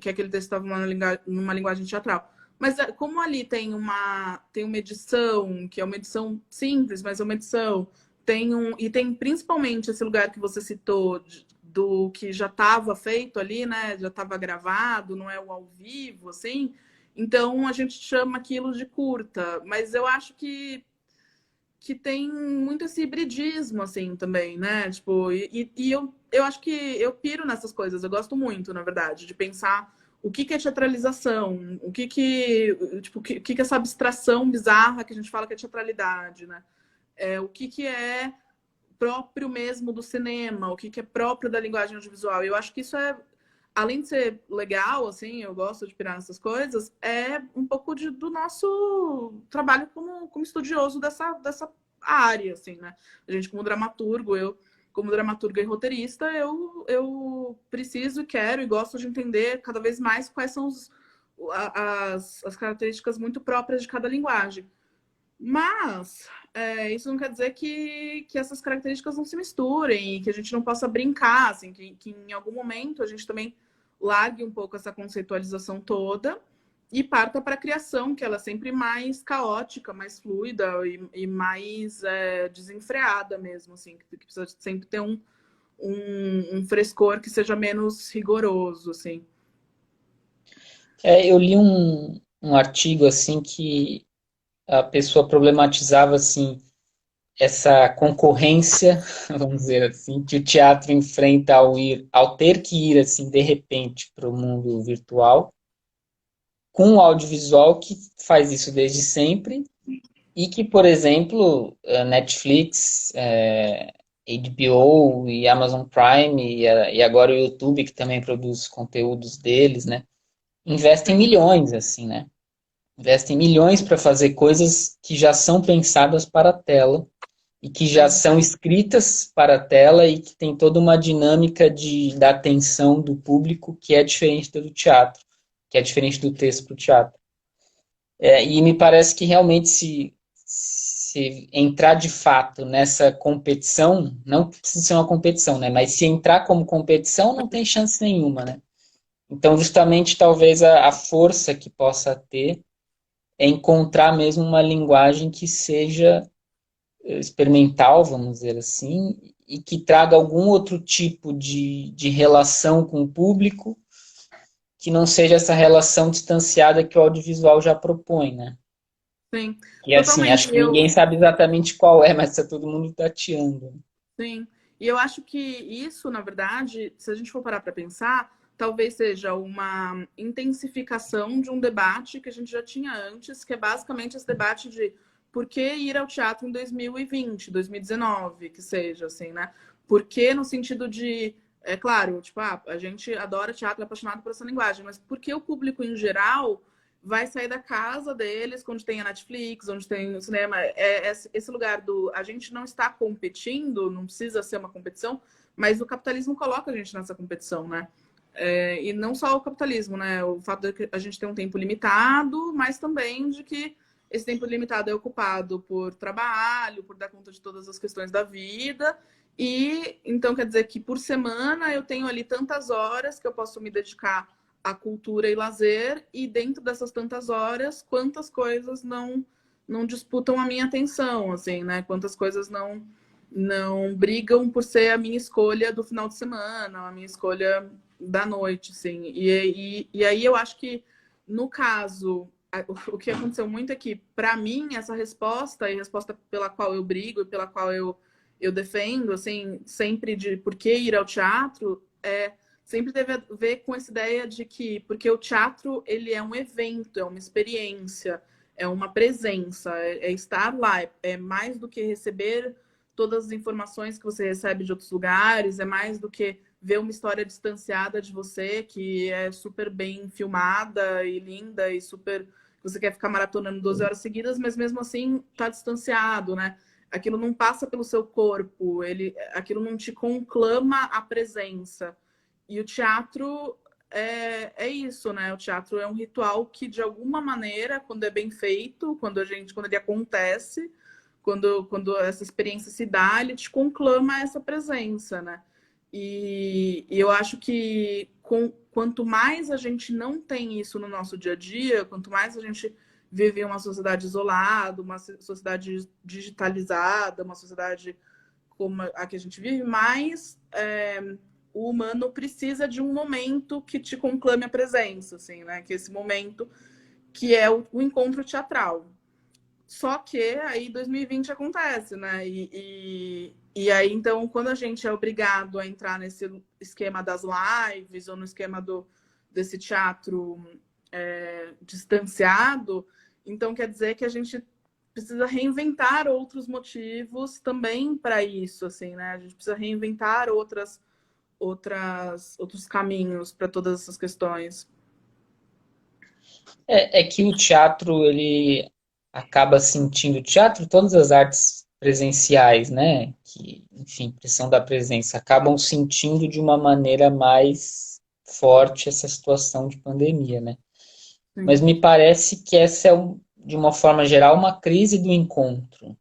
Speaker 2: aquele texto estava numa linguagem teatral. Mas como ali tem uma edição, que é uma edição simples, mas é uma edição e tem principalmente esse lugar que você citou do que já estava feito ali, né? Já estava gravado, não é o ao vivo, assim. Então a gente chama aquilo de curta, mas eu acho que tem muito esse hibridismo, assim, também, né? Tipo, eu acho que eu piro nessas coisas, eu gosto muito, na verdade, de pensar o que é teatralização, tipo, o que é essa abstração bizarra que a gente fala que é teatralidade, né? O que é próprio mesmo do cinema, o que é próprio da linguagem audiovisual. Eu acho que isso além de ser legal, assim, eu gosto de pirar nessas coisas, é um pouco do nosso trabalho como estudioso dessa área, assim, né? A gente, como dramaturgo, como dramaturga e roteirista, eu preciso e quero e gosto de entender cada vez mais quais são as características muito próprias de cada linguagem. Mas isso não quer dizer que essas características não se misturem e que a gente não possa brincar, assim, que em algum momento a gente também largue um pouco essa conceitualização toda e parta para a criação, que ela é sempre mais caótica, mais fluida e mais desenfreada mesmo, assim, que precisa sempre ter um frescor que seja menos rigoroso, assim.
Speaker 1: Eu li um artigo, assim, que a pessoa problematizava, assim, essa concorrência, vamos dizer assim, que o teatro enfrenta ao ter que ir, assim, de repente, para o mundo virtual, com o audiovisual que faz isso desde sempre e que, por exemplo, a Netflix, HBO e Amazon Prime e agora o YouTube, que também produz conteúdos deles, né, investem
Speaker 2: Sim,
Speaker 1: milhões, assim, né? Investem milhões para fazer coisas que já são pensadas para a tela e que já
Speaker 2: sim.
Speaker 1: são escritas para a tela e que tem toda uma dinâmica da atenção do público que é diferente do teatro, que é diferente do texto para o teatro. E me parece que realmente se entrar de fato nessa competição, não precisa ser uma competição, né? Mas se entrar como competição, não tem chance nenhuma, né? Então, justamente, talvez a força que possa ter é encontrar mesmo uma linguagem que seja experimental, vamos dizer assim, e que traga algum outro tipo de relação com o público que não seja essa relação distanciada que o audiovisual já propõe, né?
Speaker 2: Sim,
Speaker 1: E assim,
Speaker 2: totalmente.
Speaker 1: acho que ninguém sabe exatamente qual é, mas está todo mundo tateando.
Speaker 2: Sim. E eu acho que isso, na verdade, se a gente for parar para pensar, talvez seja uma intensificação de um debate que a gente já tinha antes, que é basicamente esse debate de por que ir ao teatro em 2020, 2019, que seja, assim, né? Por que no sentido de, é claro, tipo, a gente adora teatro, é apaixonado por essa linguagem, mas por que o público em geral vai sair da casa deles, onde tem a Netflix, onde tem o cinema? Esse lugar do a gente não está competindo, não precisa ser uma competição, mas o capitalismo coloca a gente nessa competição, né? E não só o capitalismo, né? O fato de que a gente tem um tempo limitado, mas também de que esse tempo limitado é ocupado por trabalho, por dar conta de todas as questões da vida. E então quer dizer que por semana eu tenho ali tantas horas que eu posso me dedicar à cultura e lazer, e dentro dessas tantas horas, quantas coisas não disputam a minha atenção, assim, né? Quantas coisas não brigam por ser a minha escolha do final de semana, a minha escolha da noite, assim. E aí eu acho que, no caso, o que aconteceu muito é que, para mim, essa resposta, e a resposta pela qual eu brigo e pela qual eu defendo, assim, sempre de por que ir ao teatro, sempre teve a ver com essa ideia de que, porque o teatro, ele é um evento, é uma experiência, é uma presença, é estar lá, é mais do que receber todas as informações que você recebe de outros lugares, é mais do que ver uma história distanciada de você, que é super bem filmada e linda e super. Você quer ficar maratonando 12 horas seguidas, mas mesmo assim tá distanciado, né? Aquilo não passa pelo seu corpo, aquilo não te conclama a presença. E o teatro é isso, né? O teatro é um ritual que, de alguma maneira, quando é bem feito, quando ele acontece, quando essa experiência se dá, ele te conclama essa presença, né? E eu acho que quanto mais a gente não tem isso no nosso dia a dia, quanto mais a gente vive em uma sociedade isolada, uma sociedade digitalizada, uma sociedade como a que a gente vive, mais o humano precisa de um momento que te conclame a presença, assim, né? Que esse momento que é o encontro teatral. Só que aí 2020 acontece, né? E aí, então, quando a gente é obrigado a entrar nesse esquema das lives ou no esquema desse teatro distanciado, então quer dizer que a gente precisa reinventar outros motivos também para isso, assim, né? A gente precisa reinventar outros caminhos para todas essas questões.
Speaker 1: É que o teatro, ele acaba sentindo, teatro, todas as artes presenciais, né, que, enfim, pressão da presença, acabam sentindo de uma maneira mais forte essa situação de pandemia, né? Mas
Speaker 2: Sim,
Speaker 1: me parece que essa é, de uma forma geral, uma crise do encontro,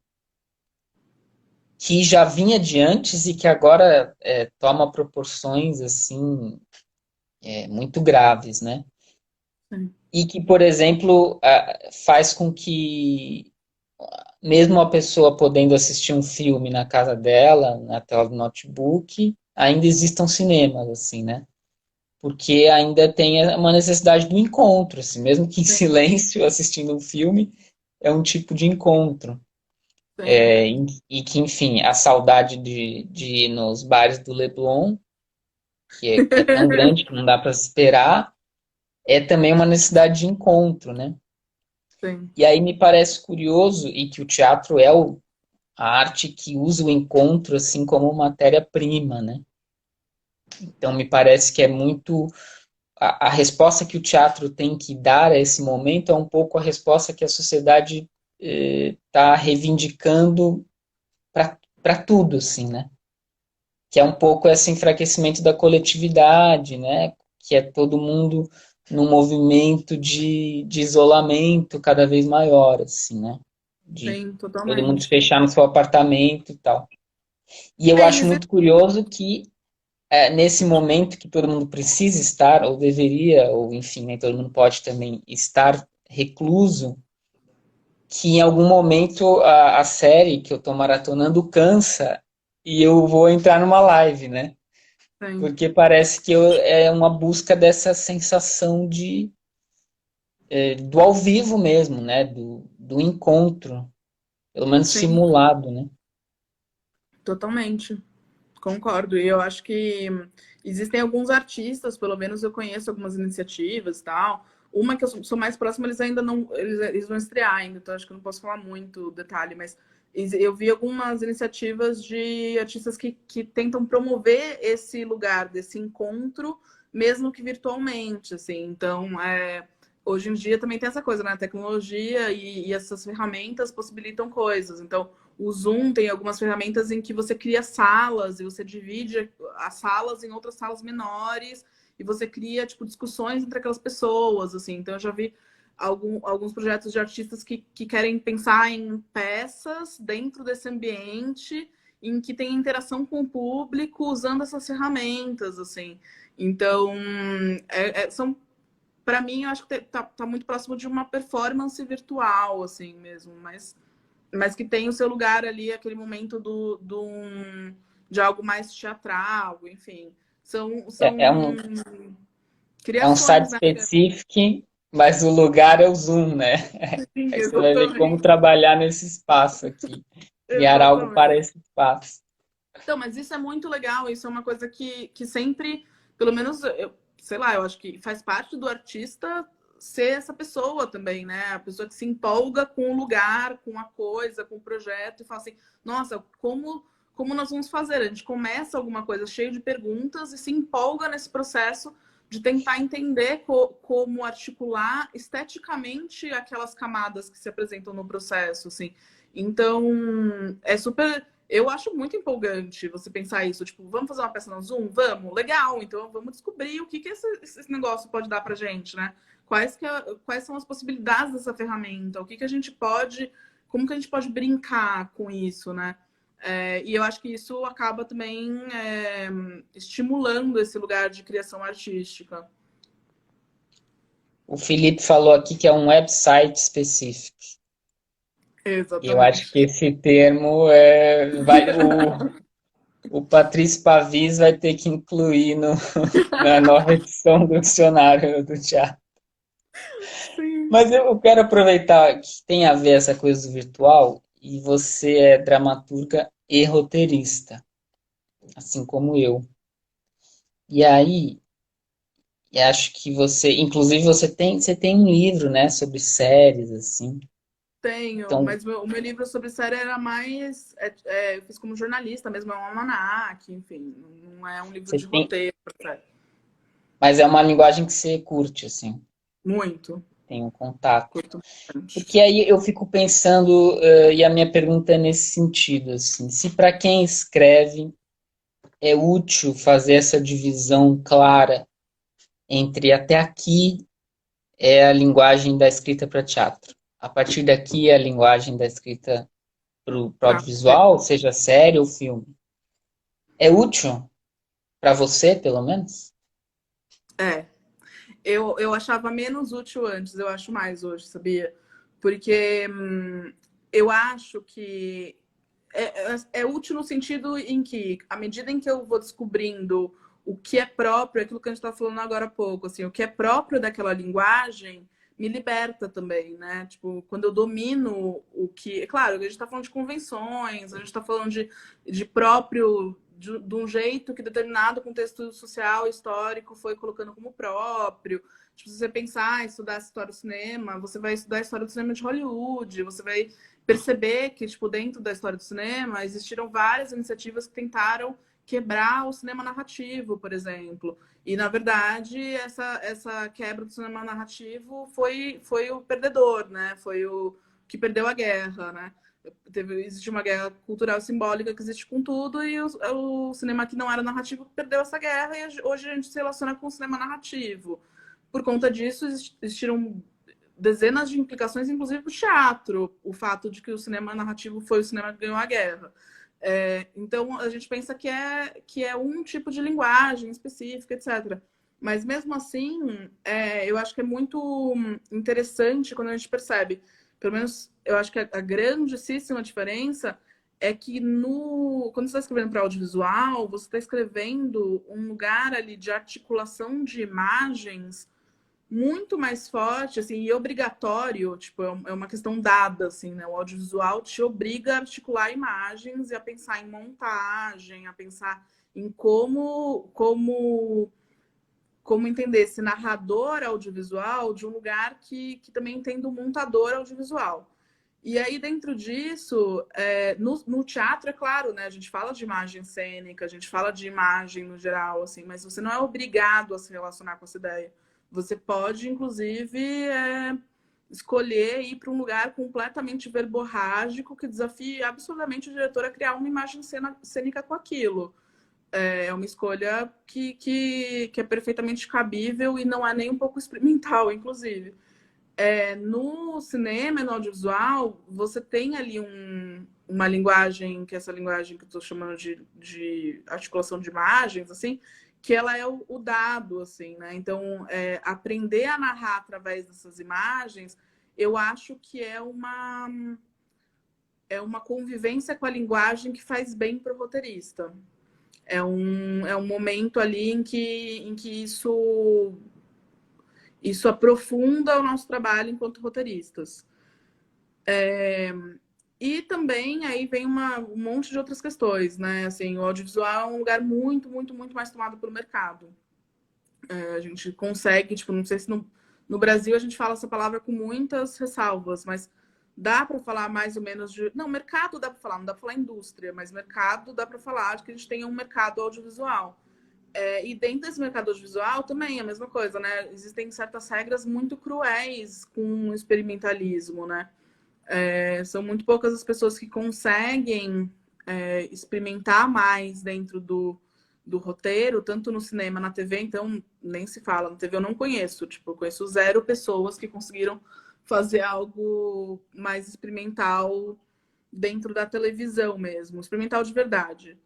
Speaker 1: que já vinha de antes e que agora toma proporções, assim, muito graves, né?
Speaker 2: sim,
Speaker 1: E que, por exemplo, faz com que, mesmo a pessoa podendo assistir um filme na casa dela, na tela do notebook, ainda existam cinemas, assim, né? Porque ainda tem uma necessidade do encontro, assim, mesmo que em
Speaker 2: sim,
Speaker 1: silêncio, assistindo um filme, é um tipo de encontro.
Speaker 2: sim.
Speaker 1: E que, enfim, a saudade de ir nos bares do Leblon, que é tão grande que não dá para esperar, é também uma necessidade de encontro, né?
Speaker 2: Sim,
Speaker 1: E aí me parece curioso, e que o teatro é a arte que usa o encontro assim como matéria-prima, né? Então me parece que é muito a resposta que o teatro tem que dar a esse momento é um pouco a resposta que a sociedade está reivindicando para tudo, assim, né? Que é um pouco esse enfraquecimento da coletividade, né? Que é todo mundo num movimento de isolamento cada vez maior, assim, né? De
Speaker 2: sim,
Speaker 1: todo mundo se
Speaker 2: totalmente.
Speaker 1: fechar no seu apartamento e tal. E eu
Speaker 2: É,
Speaker 1: acho
Speaker 2: e
Speaker 1: muito curioso que nesse momento que todo mundo precisa estar, ou deveria, ou enfim, nem todo mundo pode também estar recluso, que em algum momento a série que eu tô maratonando cansa e eu vou entrar numa live, né?
Speaker 2: sim,
Speaker 1: Porque parece que é uma busca dessa sensação do ao vivo mesmo, né? Do encontro, pelo menos
Speaker 2: sim,
Speaker 1: simulado, né?
Speaker 2: totalmente. Concordo. E eu acho que existem alguns artistas, pelo menos eu conheço algumas iniciativas e tal. Uma que eu sou mais próxima, eles ainda não. Eles vão estrear ainda, então acho que eu não posso falar muito detalhe, mas eu vi algumas iniciativas de artistas que tentam promover esse lugar desse encontro, mesmo que virtualmente, assim. Então, hoje em dia também tem essa coisa, né? A tecnologia e essas ferramentas possibilitam coisas. Então, o Zoom tem algumas ferramentas em que você cria salas e você divide as salas em outras salas menores e você cria, tipo, discussões entre aquelas pessoas, assim. Então, eu já vi alguns projetos de artistas que querem pensar em peças dentro desse ambiente em que tem interação com o público usando essas ferramentas, assim. Então, são, para mim, eu acho que tá muito próximo de uma performance virtual, assim mesmo, mas que tem o seu lugar ali, aquele momento de algo mais teatral, enfim. São
Speaker 1: É um, é um
Speaker 2: criações,
Speaker 1: site
Speaker 2: né?
Speaker 1: específico, mas o lugar é o Zoom, né?
Speaker 2: Sim,
Speaker 1: Aí você vai ver como
Speaker 2: exatamente.
Speaker 1: trabalhar nesse espaço aqui, criar algo para
Speaker 2: Exatamente.
Speaker 1: esse espaço.
Speaker 2: Então, mas isso é muito legal, isso é uma coisa que sempre, pelo menos, sei lá, eu acho que faz parte do artista ser essa pessoa também, né? A pessoa que se empolga com o lugar, com a coisa, com o projeto, e fala assim, nossa, como nós vamos fazer? A gente começa alguma coisa cheio de perguntas e se empolga nesse processo de tentar entender como articular esteticamente aquelas camadas que se apresentam no processo, assim. Então, é super. Eu acho muito empolgante você pensar isso. Tipo, vamos fazer uma peça no Zoom? Vamos, legal. Então vamos descobrir o que esse negócio pode dar pra gente, né? Quais são as possibilidades dessa ferramenta? O que a gente pode. Como que a gente pode brincar com isso, né? E eu acho que isso acaba também estimulando esse lugar de criação artística.
Speaker 1: O Felipe falou aqui que é um website específico. E eu acho que
Speaker 2: Exatamente.
Speaker 1: esse termo o Patrício Pavis vai ter que incluir na nova edição do dicionário do teatro.
Speaker 2: Sim.
Speaker 1: Mas eu quero aproveitar que tem a ver essa coisa do virtual e você é dramaturga e roteirista, assim como eu. E aí, eu acho que inclusive você tem um livro, né, sobre séries, assim.
Speaker 2: Tenho,
Speaker 1: Então,
Speaker 2: mas o meu livro sobre série era mais. Eu fiz como jornalista mesmo, é um almanaque, enfim, não é um livro
Speaker 1: você
Speaker 2: de
Speaker 1: tem,
Speaker 2: roteiro. Série.
Speaker 1: mas é uma linguagem que você curte, assim,
Speaker 2: Muito,
Speaker 1: tem um contato.
Speaker 2: curto bastante.
Speaker 1: Porque aí eu fico pensando, e a minha pergunta é nesse sentido, assim, se para quem escreve é útil fazer essa divisão clara entre até aqui é a linguagem da escrita para teatro, a partir daqui é a linguagem da escrita para o
Speaker 2: Pra-
Speaker 1: audiovisual, seja série ou filme. É útil para você, pelo menos?
Speaker 2: É, eu achava menos útil antes, eu acho mais hoje, sabia? Porque eu acho que é útil no sentido em que, à medida em que eu vou descobrindo o que é próprio, aquilo que a gente está falando agora há pouco, assim, o que é próprio daquela linguagem, me liberta também, né? Tipo, quando eu domino o que. É claro, a gente está falando de convenções, a gente está falando de próprio. De um jeito que determinado contexto social e histórico foi colocando como próprio. Tipo, se você pensar, estudar a história do cinema, você vai estudar a história do cinema de Hollywood, você vai perceber que, tipo, dentro da história do cinema, existiram várias iniciativas que tentaram quebrar o cinema narrativo, por exemplo. E, na verdade, essa quebra do cinema narrativo foi o perdedor, né? Foi o que perdeu a guerra, né? Existe uma guerra cultural simbólica que existe com tudo, e o cinema que não era narrativo perdeu essa guerra, e hoje a gente se relaciona com o cinema narrativo. Por conta disso, existiram dezenas de implicações, inclusive para o teatro, o fato de que o cinema narrativo foi o cinema que ganhou a guerra. Então, a gente pensa que é um tipo de linguagem específica, etc. Mas, mesmo assim, eu acho que é muito interessante quando a gente percebe, pelo menos eu acho que a grandíssima diferença é que quando você está escrevendo para audiovisual, você está escrevendo um lugar ali de articulação de imagens muito mais forte, assim, e obrigatório, tipo, é uma questão dada, assim, né? O audiovisual te obriga a articular imagens e a pensar em montagem, a pensar em como entender esse narrador audiovisual de um lugar que também entende o montador audiovisual. E aí, dentro disso, no teatro, é claro, né? A gente fala de imagem cênica, a gente fala de imagem no geral, assim, mas você não é obrigado a se relacionar com essa ideia. Você pode, inclusive, escolher ir para um lugar completamente verborrágico que desafie absolutamente o diretor a criar uma imagem cênica com aquilo. É uma escolha que é perfeitamente cabível e não é nem um pouco experimental, inclusive. No cinema e no audiovisual, você tem ali uma linguagem, que é essa linguagem que eu estou chamando de articulação de imagens, assim, que ela é o dado, assim, né? Então, aprender a narrar através dessas imagens, eu acho que é uma convivência com a linguagem que faz bem para o roteirista. É um momento ali em que isso aprofunda o nosso trabalho enquanto roteiristas. E também aí vem um monte de outras questões, né? Assim, o audiovisual é um lugar muito, muito, muito mais tomado pelo mercado. A gente consegue, tipo, não sei se no Brasil a gente fala essa palavra com muitas ressalvas, mas dá para falar mais ou menos de. Não, mercado dá para falar, não dá para falar indústria, mas mercado dá para falar de que a gente tem um mercado audiovisual. E dentro desse mercado audiovisual também é a mesma coisa, né? Existem certas regras muito cruéis com o experimentalismo, né? São muito poucas as pessoas que conseguem experimentar mais dentro do roteiro, tanto no cinema, na TV, então nem se fala. Na TV eu não conheço, tipo, eu conheço 0 pessoas que conseguiram fazer algo mais experimental dentro da televisão mesmo, experimental de verdade.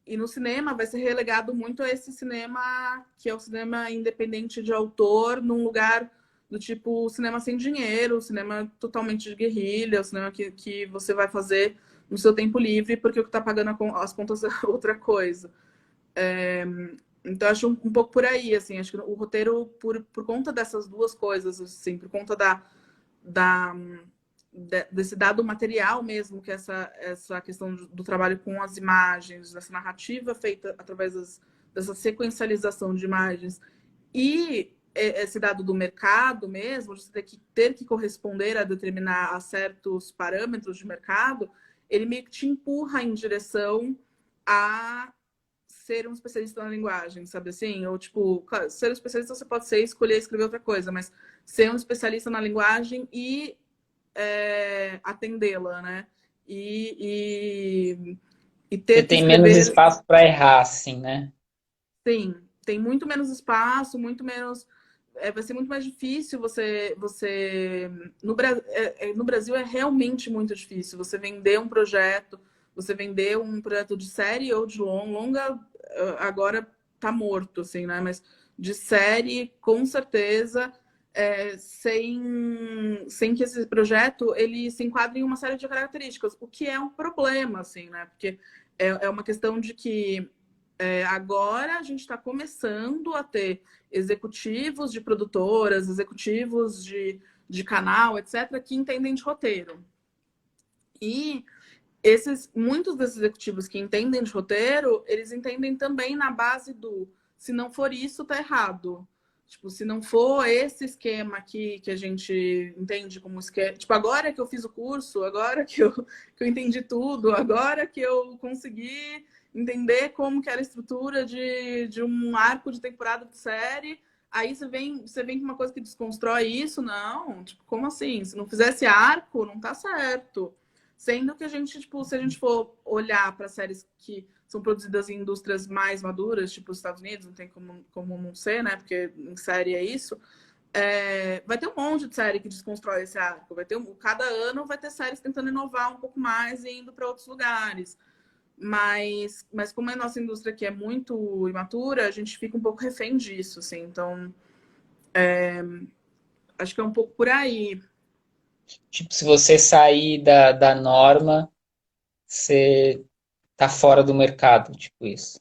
Speaker 2: E no cinema vai ser relegado muito a esse cinema que é o cinema independente de autor, num lugar do tipo cinema sem dinheiro, cinema totalmente de guerrilha, o cinema que você vai fazer no seu tempo livre, porque o que está pagando as contas é outra coisa. Então, acho um pouco por aí, assim, acho que o roteiro, por conta dessas duas coisas, assim, por conta da, desse dado material mesmo, que é essa questão do trabalho com as imagens, dessa narrativa feita através dessa sequencialização de imagens, e esse dado do mercado mesmo, de você ter que corresponder a certos parâmetros de mercado, ele meio que te empurra em direção a ser um especialista na linguagem, sabe assim? Ou, tipo, claro, ser um especialista você pode ser escolher escrever outra coisa, mas ser um especialista na linguagem e atendê-la, né? E
Speaker 1: Você
Speaker 2: ter que
Speaker 1: tem menos
Speaker 2: escrever,
Speaker 1: espaço para errar, assim, né?
Speaker 2: sim, tem muito menos espaço, muito menos. Vai ser muito mais difícil você no Brasil é realmente muito difícil você vender um projeto, você vender um projeto de série ou de longa, agora tá morto, assim, né? Mas de série, com certeza, sem que esse projeto ele se enquadre em uma série de características, o que é um problema, assim, né? Porque é uma questão de que agora a gente está começando a ter executivos de produtoras, executivos de canal, etc., que entendem de roteiro. E muitos desses executivos que entendem de roteiro, eles entendem também na base do se não for isso, tá errado. Tipo, se não for esse esquema aqui que a gente entende como esquema. Tipo, agora que eu fiz o curso, agora que eu entendi tudo, agora que eu consegui entender como que era a estrutura de um arco de temporada de série. Aí você vem com uma coisa que desconstrói isso, não. Tipo, como assim? Se não fizesse arco, não tá certo. Sendo que a gente, tipo, se a gente for olhar para séries que são produzidas em indústrias mais maduras, tipo os Estados Unidos, não tem como não ser, né? Porque em série é isso. Vai ter um monte de série que desconstrói esse arco. Cada ano vai ter séries tentando inovar um pouco mais e indo para outros lugares. Mas como a nossa indústria aqui é muito imatura, a gente fica um pouco refém disso, assim. Então, acho que é um pouco por aí.
Speaker 1: Tipo, se você sair da norma, você tá fora do mercado, tipo isso.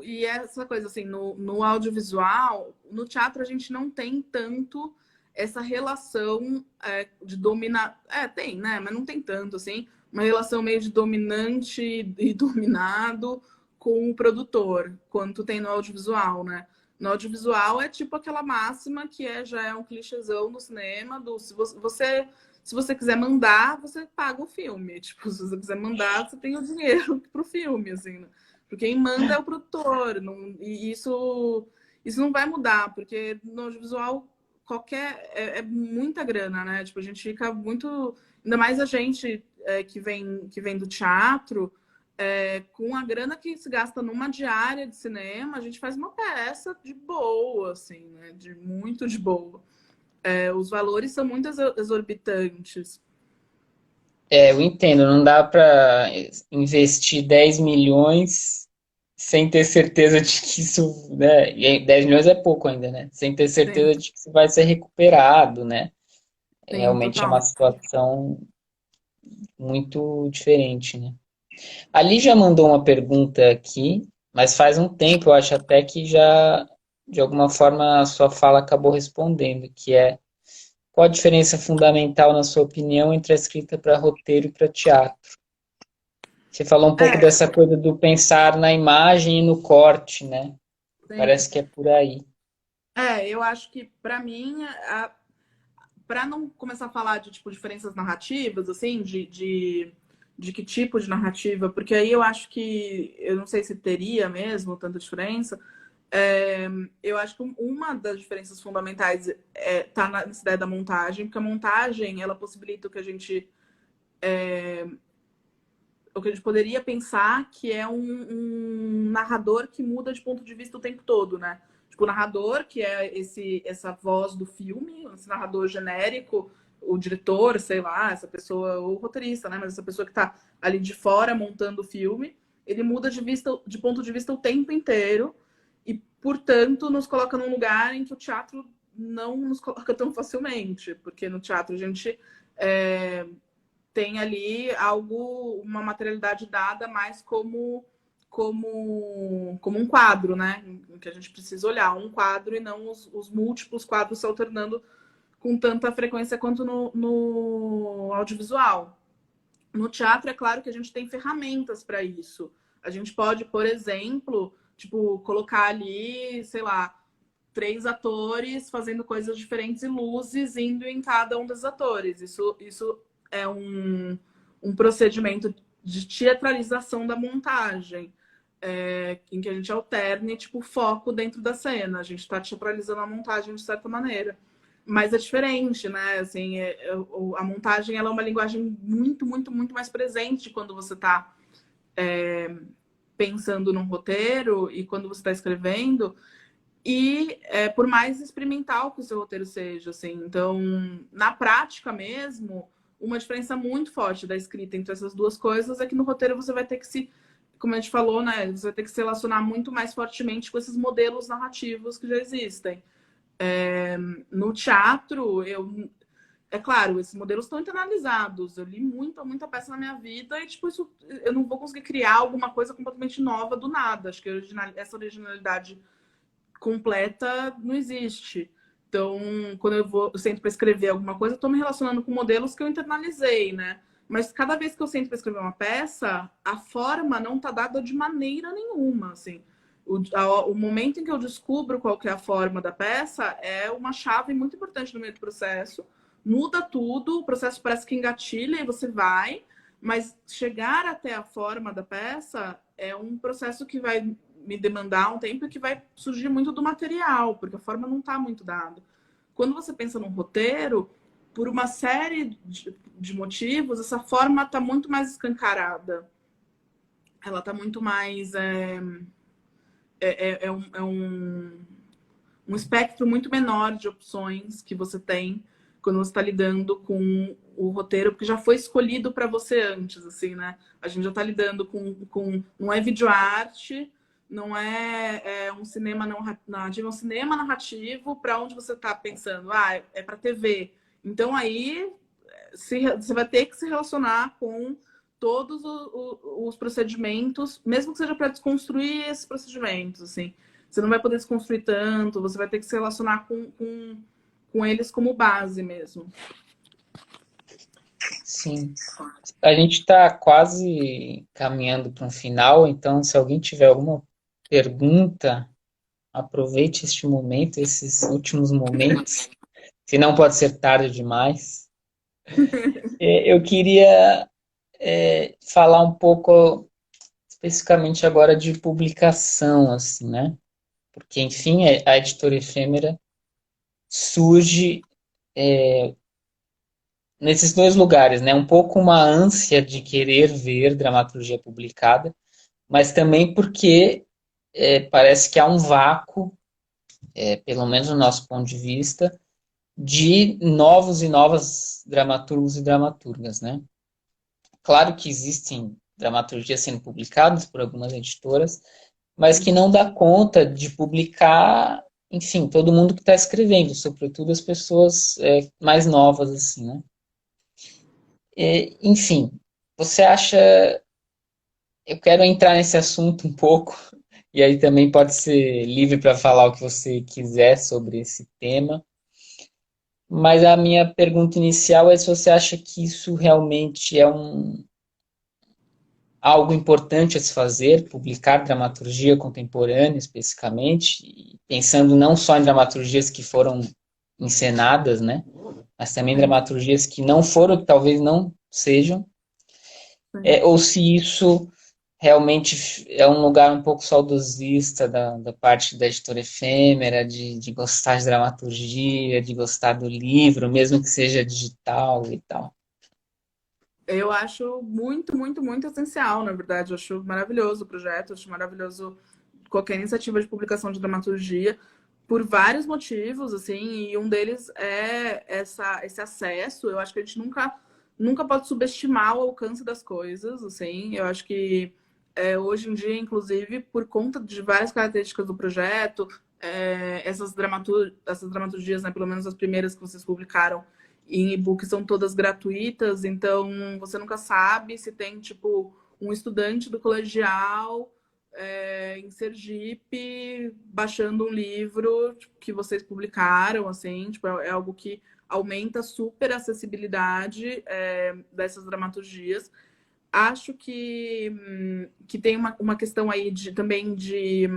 Speaker 2: E essa coisa assim, no audiovisual, no teatro a gente não tem essa relação de dominar. Tem, né? Mas não tem tanto, assim, uma relação meio de dominante e dominado com o produtor, quanto tem no audiovisual, né? No audiovisual é tipo aquela máxima que já é um clichêzão no cinema, do se você quiser mandar, você paga o filme. Tipo, se você quiser mandar, você tem o dinheiro pro filme, assim, né? Porque quem manda é o produtor. Não, e isso não vai mudar, porque no audiovisual é muita grana, né? Tipo, a gente fica muito. Ainda mais a gente que vem do teatro, com a grana que se gasta numa diária de cinema, a gente faz uma peça de boa, assim, né? De muito de boa. Os valores são muito exorbitantes.
Speaker 1: Eu entendo, não dá para investir 10 milhões sem ter certeza de que isso, né? E aí 10 milhões é pouco ainda, né? Sem ter
Speaker 2: Sim,
Speaker 1: certeza de que isso vai ser recuperado, né?
Speaker 2: sim,
Speaker 1: Realmente é uma
Speaker 2: total.
Speaker 1: situação muito diferente, né? Ali já mandou uma pergunta aqui, mas faz um tempo, eu acho até que já, de alguma forma, a sua fala acabou respondendo, que é qual a diferença fundamental, na sua opinião, entre a escrita para roteiro e para teatro? Você falou um pouco
Speaker 2: É,
Speaker 1: dessa coisa do pensar na imagem e no corte, né?
Speaker 2: sim.
Speaker 1: Parece que é por aí.
Speaker 2: Eu acho que, para mim, para não começar a falar de tipo diferenças narrativas, assim, de que tipo de narrativa, porque aí eu acho que eu não sei se teria mesmo tanta diferença. É, eu acho que uma das diferenças fundamentais tá nessa ideia da montagem, porque a montagem ela possibilita o que a gente poderia pensar que é um narrador que muda de ponto de vista o tempo todo, né? Tipo, o narrador, que é essa voz do filme, esse narrador genérico, o diretor, sei lá, essa pessoa, ou o roteirista, né? Mas essa pessoa que tá ali de fora montando o filme, ele muda de ponto de vista o tempo inteiro e, portanto, nos coloca num lugar em que o teatro não nos coloca tão facilmente, porque no teatro a gente tem ali uma materialidade dada mais como um quadro, né? Em que a gente precisa olhar um quadro e não os múltiplos quadros se alternando com tanta frequência quanto no audiovisual. No teatro, é claro que a gente tem ferramentas para isso. A gente pode, por exemplo, tipo, colocar ali, sei lá, três atores fazendo coisas diferentes e luzes indo em cada um dos atores. Isso é um procedimento de teatralização da montagem, em que a gente alterne tipo, o foco dentro da cena. A gente está teatralizando a montagem de certa maneira. Mas é diferente, né? Assim, a montagem ela é uma linguagem muito, muito, muito mais presente quando você está pensando num roteiro e quando você está escrevendo. E por mais experimental que o seu roteiro seja, assim. Então, na prática mesmo, uma diferença muito forte da escrita entre essas duas coisas é que no roteiro você vai ter que como a gente falou, né? Você vai ter que se relacionar muito mais fortemente com esses modelos narrativos que já existem. No teatro, é claro, esses modelos estão internalizados. Eu li muita peça na minha vida e, tipo, isso, eu não vou conseguir criar alguma coisa completamente nova do nada. Acho que essa originalidade completa não existe. Então, quando eu sento para escrever alguma coisa, eu estou me relacionando com modelos que eu internalizei, né? Mas cada vez que eu sento para escrever uma peça, a forma não está dada de maneira nenhuma, assim. O momento em que eu descubro qual que é a forma da peça é uma chave muito importante no meio do processo. Muda tudo, o processo parece que engatilha e você vai, mas chegar até a forma da peça é um processo que vai me demandar um tempo que vai surgir muito do material, porque a forma não está muito dada. Quando você pensa num roteiro, por uma série de motivos, essa forma está muito mais escancarada. Ela está muito mais. Um espectro muito menor de opções que você tem quando você está lidando com o roteiro, porque já foi escolhido para você antes, assim, né? A gente já está lidando com. Não é videoarte, não é um cinema não narrativo, é um cinema narrativo para onde você está pensando. É para TV. Então aí você vai ter que se relacionar com todos os procedimentos, mesmo que seja para desconstruir esses procedimentos, assim. Você não vai poder desconstruir tanto, você vai ter que se relacionar com eles como base mesmo.
Speaker 1: sim. A gente está quase caminhando para um final, então se alguém tiver alguma pergunta, aproveite este momento, esses últimos momentos, se não pode ser tarde demais. Eu queria falar um pouco especificamente agora de publicação, assim, né? Porque, enfim, a editora efêmera surge nesses dois lugares, né? Um pouco uma ânsia de querer ver dramaturgia publicada, mas também porque parece que há um vácuo, pelo menos no nosso ponto de vista, de novos e novas dramaturgos e dramaturgas, né? Claro que existem dramaturgias sendo publicadas por algumas editoras, mas que não dá conta de publicar, enfim, todo mundo que está escrevendo, sobretudo as pessoas mais novas, assim, né? Enfim, você acha. Eu quero entrar nesse assunto um pouco, e aí também pode ser livre para falar o que você quiser sobre esse tema. Mas a minha pergunta inicial é se você acha que isso realmente é algo importante a se fazer, publicar dramaturgia contemporânea especificamente, e pensando não só em dramaturgias que foram encenadas, né, mas também
Speaker 2: Sim,
Speaker 1: dramaturgias que não foram, talvez não sejam,
Speaker 2: sim.
Speaker 1: ou se isso realmente é um lugar um pouco saudosista da parte da editora efêmera, de gostar de dramaturgia, de gostar do livro, mesmo que seja digital e tal.
Speaker 2: Eu acho muito, muito, muito essencial, na verdade. Eu acho maravilhoso o projeto, eu acho maravilhoso qualquer iniciativa de publicação de dramaturgia, por vários motivos, assim, e um deles é esse acesso. Eu acho que a gente nunca pode subestimar o alcance das coisas, assim. Eu acho que hoje em dia, inclusive, por conta de várias características do projeto, essas dramaturgias, né, pelo menos as primeiras que vocês publicaram em e-book, são todas gratuitas, então você nunca sabe se tem, tipo, um estudante do colegial em Sergipe, baixando um livro tipo, que vocês publicaram, assim, tipo, é algo que aumenta super a acessibilidade dessas dramaturgias. Acho que tem uma questão aí também de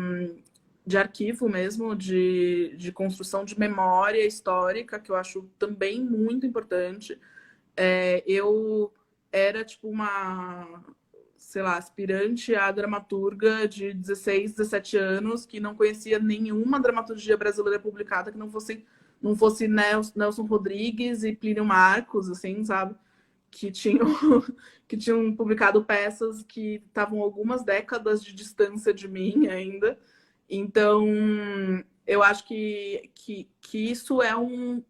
Speaker 2: arquivo mesmo, de construção de memória histórica, que eu acho também muito importante. Eu era tipo uma, sei lá, aspirante à dramaturga de 16, 17 anos, que não conhecia nenhuma dramaturgia brasileira publicada que não fosse Nelson Rodrigues e Plínio Marcos, assim, sabe? Que tinham, que tinham publicado peças que estavam algumas décadas de distância de mim ainda. Então, eu acho que isso é um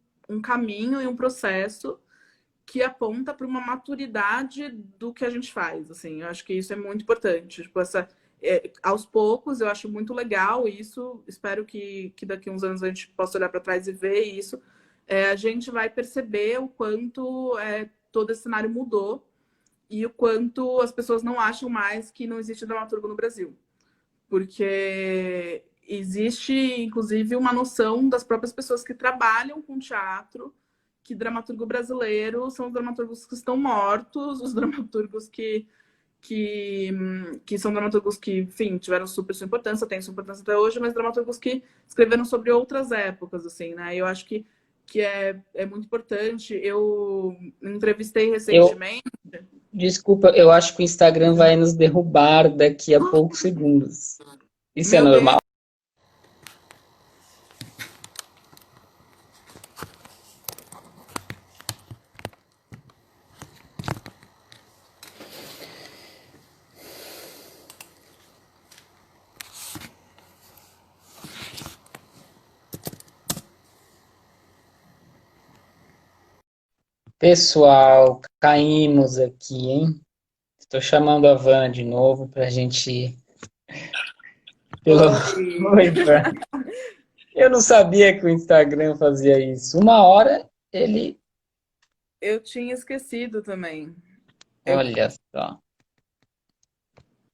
Speaker 2: caminho e um processo que aponta para uma maturidade do que a gente faz, assim. Eu acho que isso é muito importante. Tipo, aos poucos, eu acho muito legal isso. Espero que daqui a uns anos a gente possa olhar para trás e ver isso. A gente vai perceber o quanto todo esse cenário mudou e o quanto as pessoas não acham mais que não existe dramaturgo no Brasil. Porque existe, inclusive, uma noção das próprias pessoas que trabalham com teatro que dramaturgo brasileiro são os dramaturgos que estão mortos, os dramaturgos que, que são dramaturgos que, enfim, tiveram super sua importância, têm sua importância até hoje, mas dramaturgos que escreveram sobre outras épocas, assim, né? Eu acho que é muito importante. Eu entrevistei
Speaker 1: Eu,
Speaker 2: recentemente.
Speaker 1: desculpa, eu acho que o Instagram vai nos derrubar daqui a poucos segundos. Isso é
Speaker 2: Meu Deus,
Speaker 1: normal? Pessoal, caímos aqui, hein? Estou chamando a Van de novo para a gente. Pelo...
Speaker 2: oi.
Speaker 1: Oi, Van. Eu não sabia que o Instagram fazia isso. Uma hora ele.
Speaker 2: Eu tinha esquecido também. Eu,
Speaker 1: Olha só.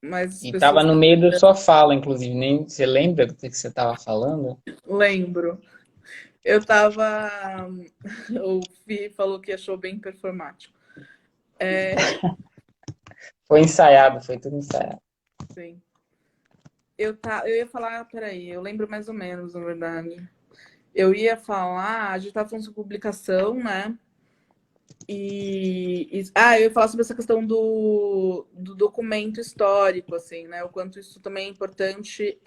Speaker 2: mas as
Speaker 1: E estava
Speaker 2: pessoas
Speaker 1: no meio da sua fala, inclusive. Nem você lembra do que você estava falando?
Speaker 2: lembro. Eu tava. O Fi falou que achou bem performático.
Speaker 1: Foi ensaiado, foi tudo ensaiado.
Speaker 2: Sim. Eu ia falar, peraí, eu lembro mais ou menos, na verdade. Eu ia falar, a gente estava falando sobre publicação, né? Eu ia falar sobre essa questão do documento histórico, assim, né? O quanto isso também é importante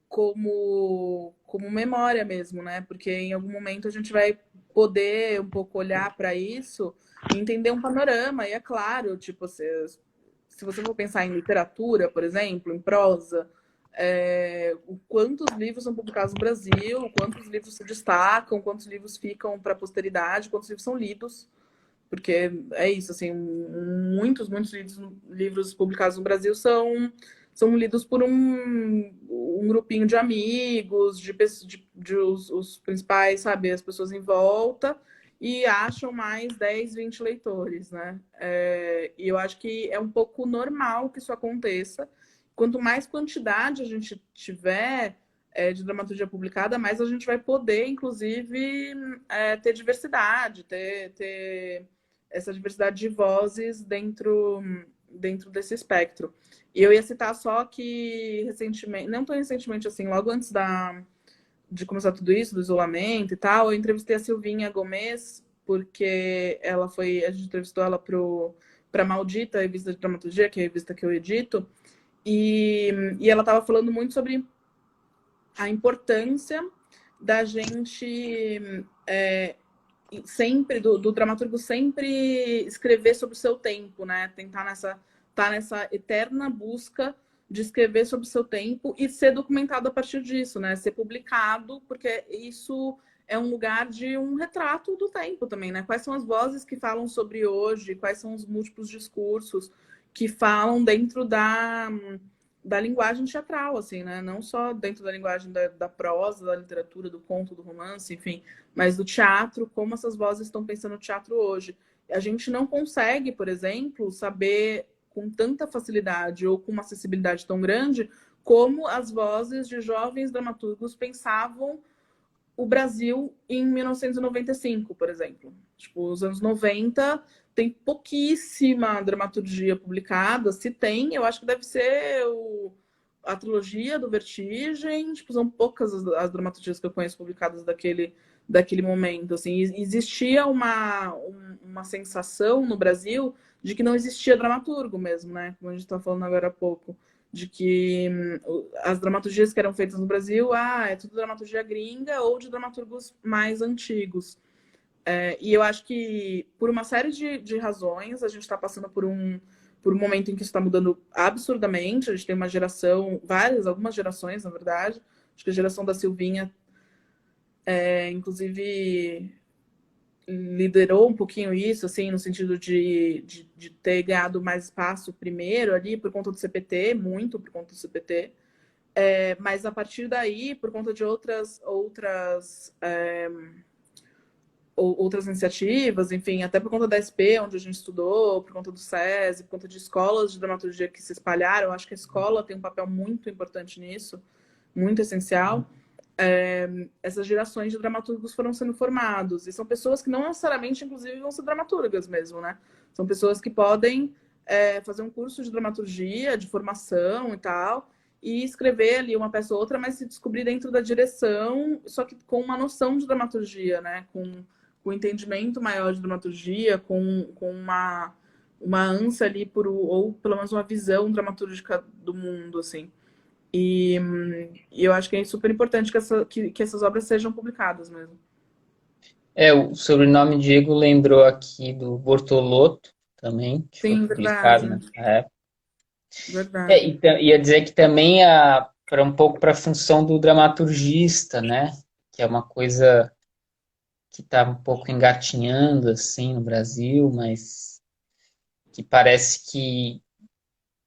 Speaker 2: como memória mesmo, né? Porque em algum momento a gente vai poder um pouco olhar para isso e entender um panorama. E é claro, tipo, se você for pensar em literatura, por exemplo, em prosa, quantos livros são publicados no Brasil, quantos livros se destacam, quantos livros ficam para a posteridade, quantos livros são lidos. Porque é isso, assim, muitos livros publicados no Brasil são lidos por um grupinho de amigos, de os principais, sabe, as pessoas em volta, e acham mais 10, 20 leitores, né? E eu acho que é um pouco normal que isso aconteça. Quanto mais quantidade a gente tiver de dramaturgia publicada, mais a gente vai poder, inclusive, ter diversidade, ter essa diversidade de vozes dentro desse espectro. E eu ia citar só que recentemente, não tão recentemente assim, logo antes de começar tudo isso, do isolamento e tal, eu entrevistei a Silvinha Gomes, porque a gente entrevistou ela para Maldita, a revista de dramaturgia, que é a revista que eu edito, e ela estava falando muito sobre a importância da gente sempre, do dramaturgo sempre escrever sobre o seu tempo, né? Tá nessa eterna busca de escrever sobre o seu tempo e ser documentado a partir disso, né? Ser publicado, porque isso é um lugar de um retrato do tempo também, né? Quais são as vozes que falam sobre hoje, quais são os múltiplos discursos que falam dentro da linguagem teatral, assim, né? Não só dentro da linguagem da prosa, da literatura, do conto, do romance, enfim, mas do teatro, como essas vozes estão pensando no teatro hoje. A gente não consegue, por exemplo, saber com tanta facilidade ou com uma acessibilidade tão grande como as vozes de jovens dramaturgos pensavam o Brasil em 1995, por exemplo. Tipo, os anos 90 tem pouquíssima dramaturgia publicada. Se tem, eu acho que deve ser a trilogia do Vertigem. Tipo, são poucas as dramaturgias que eu conheço publicadas daquele momento. Assim, existia uma sensação no Brasil de que não existia dramaturgo mesmo, né? Como a gente está falando agora há pouco de que as dramaturgias que eram feitas no Brasil, é tudo dramaturgia gringa ou de dramaturgos mais antigos. E eu acho que, por uma série de razões, a gente está passando por um momento em que isso está mudando absurdamente. A gente tem uma geração, algumas gerações, na verdade. Acho que a geração da Silvinha, inclusive, liderou um pouquinho isso, assim, no sentido de ter ganhado mais espaço primeiro ali, por conta do CPT, muito por conta do CPT. Mas a partir daí, por conta de outras iniciativas, enfim, até por conta da SP, onde a gente estudou, por conta do SESI, por conta de escolas de dramaturgia que se espalharam, acho que a escola tem um papel muito importante nisso, muito essencial. Essas gerações de dramaturgos foram sendo formados, e são pessoas que não necessariamente, inclusive, vão ser dramaturgas mesmo, né? São pessoas que podem fazer um curso de dramaturgia, de formação e tal, e escrever ali uma peça ou outra, mas se descobrir dentro da direção, só que com uma noção de dramaturgia, né? Com um entendimento maior de dramaturgia, com uma ânsia ali ou pelo menos uma visão dramatúrgica do mundo, assim. E, e eu acho que é super importante que essas obras sejam publicadas mesmo.
Speaker 1: O sobrenome Diego lembrou aqui do Bortolotto também, que foi
Speaker 2: Sim,
Speaker 1: publicado
Speaker 2: verdade.
Speaker 1: nessa época.
Speaker 2: Verdade.
Speaker 1: Ia dizer que também para um pouco para a função do dramaturgista, né? Que é uma coisa que está um pouco engatinhando assim no Brasil, mas que parece que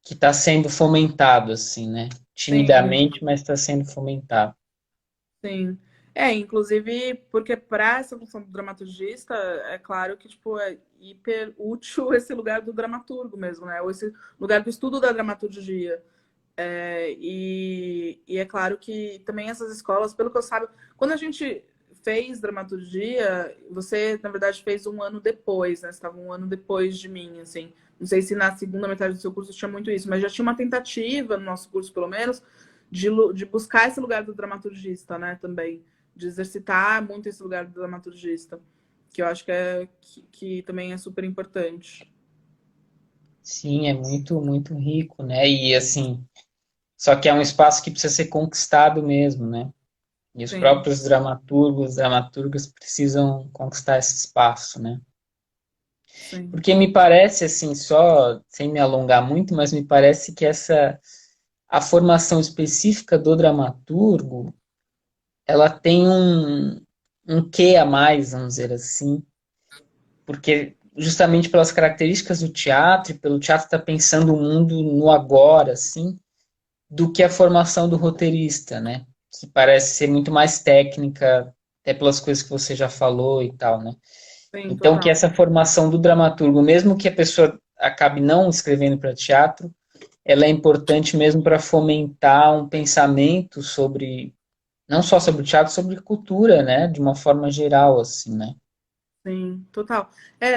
Speaker 1: está sendo fomentado assim, né?
Speaker 2: Sim,
Speaker 1: Timidamente, mas está sendo fomentado.
Speaker 2: sim. Inclusive, porque para essa função do dramaturgista, é claro que tipo, é hiper útil esse lugar do dramaturgo mesmo, né? Ou esse lugar do estudo da dramaturgia. E é claro que também essas escolas, pelo que eu saiba, quando a gente fez dramaturgia, você, na verdade, fez um ano depois, né? Você estava um ano depois de mim, assim. Não sei se na segunda metade do seu curso tinha muito isso, mas já tinha uma tentativa, no nosso curso, pelo menos, de buscar esse lugar do dramaturgista, né? Também. De exercitar muito esse lugar do dramaturgista. Que eu acho que também é super importante.
Speaker 1: Sim, é muito, muito rico, né? E assim, só que é um espaço que precisa ser conquistado mesmo, né? E os
Speaker 2: Sim,
Speaker 1: próprios dramaturgos, dramaturgas precisam conquistar esse espaço, né?
Speaker 2: sim.
Speaker 1: Porque me parece, assim, só sem me alongar muito, mas me parece que a formação específica do dramaturgo, ela tem um quê a mais, vamos dizer assim, porque justamente pelas características do teatro, e pelo teatro estar pensando o mundo no agora, assim, do que a formação do roteirista, né? Que parece ser muito mais técnica, até pelas coisas que você já falou e tal, né?
Speaker 2: Sim,
Speaker 1: Então, que
Speaker 2: total.
Speaker 1: essa formação do dramaturgo, mesmo que a pessoa acabe não escrevendo para teatro, ela é importante mesmo para fomentar um pensamento sobre, não só sobre teatro, sobre cultura, né? De uma forma geral, assim, né?
Speaker 2: Sim, total.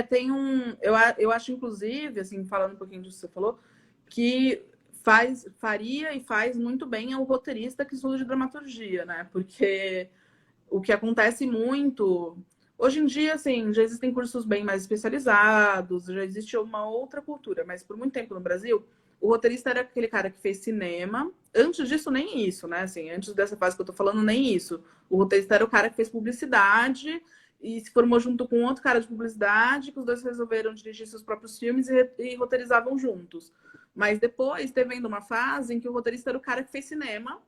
Speaker 2: Tem um. Eu acho, inclusive, assim, falando um pouquinho disso que você falou, que faria e faz muito bem ao roteirista que estuda de dramaturgia, né? Porque o que acontece muito. Hoje em dia, assim, já existem cursos bem mais especializados, já existe uma outra cultura, mas por muito tempo no Brasil, o roteirista era aquele cara que fez cinema. Antes disso, nem isso, né? Assim, antes dessa fase que eu tô falando, nem isso. O roteirista era o cara que fez publicidade e se formou junto com outro cara de publicidade, que os dois resolveram dirigir seus próprios filmes e roteirizavam juntos. Mas depois teve ainda uma fase em que o roteirista era o cara que fez cinema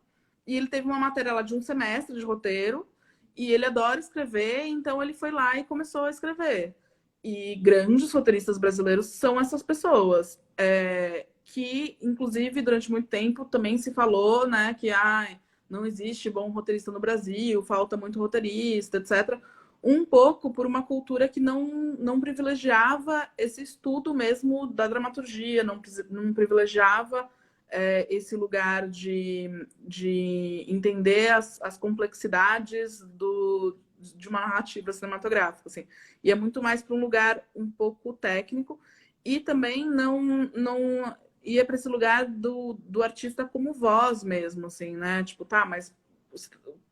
Speaker 2: e ele teve uma matéria lá de um semestre de roteiro e ele adora escrever, então ele foi lá e começou a escrever. E grandes roteiristas brasileiros são essas pessoas. Que, inclusive, durante muito tempo também se falou, né, que não existe bom roteirista no Brasil, falta muito roteirista, etc. Um pouco por uma cultura que não privilegiava esse estudo mesmo da dramaturgia, não privilegiava esse lugar de entender as complexidades de uma narrativa cinematográfica. Assim. E é muito mais para um lugar um pouco técnico e também não ia para esse lugar do artista como voz mesmo, assim, né? Tipo, tá, mas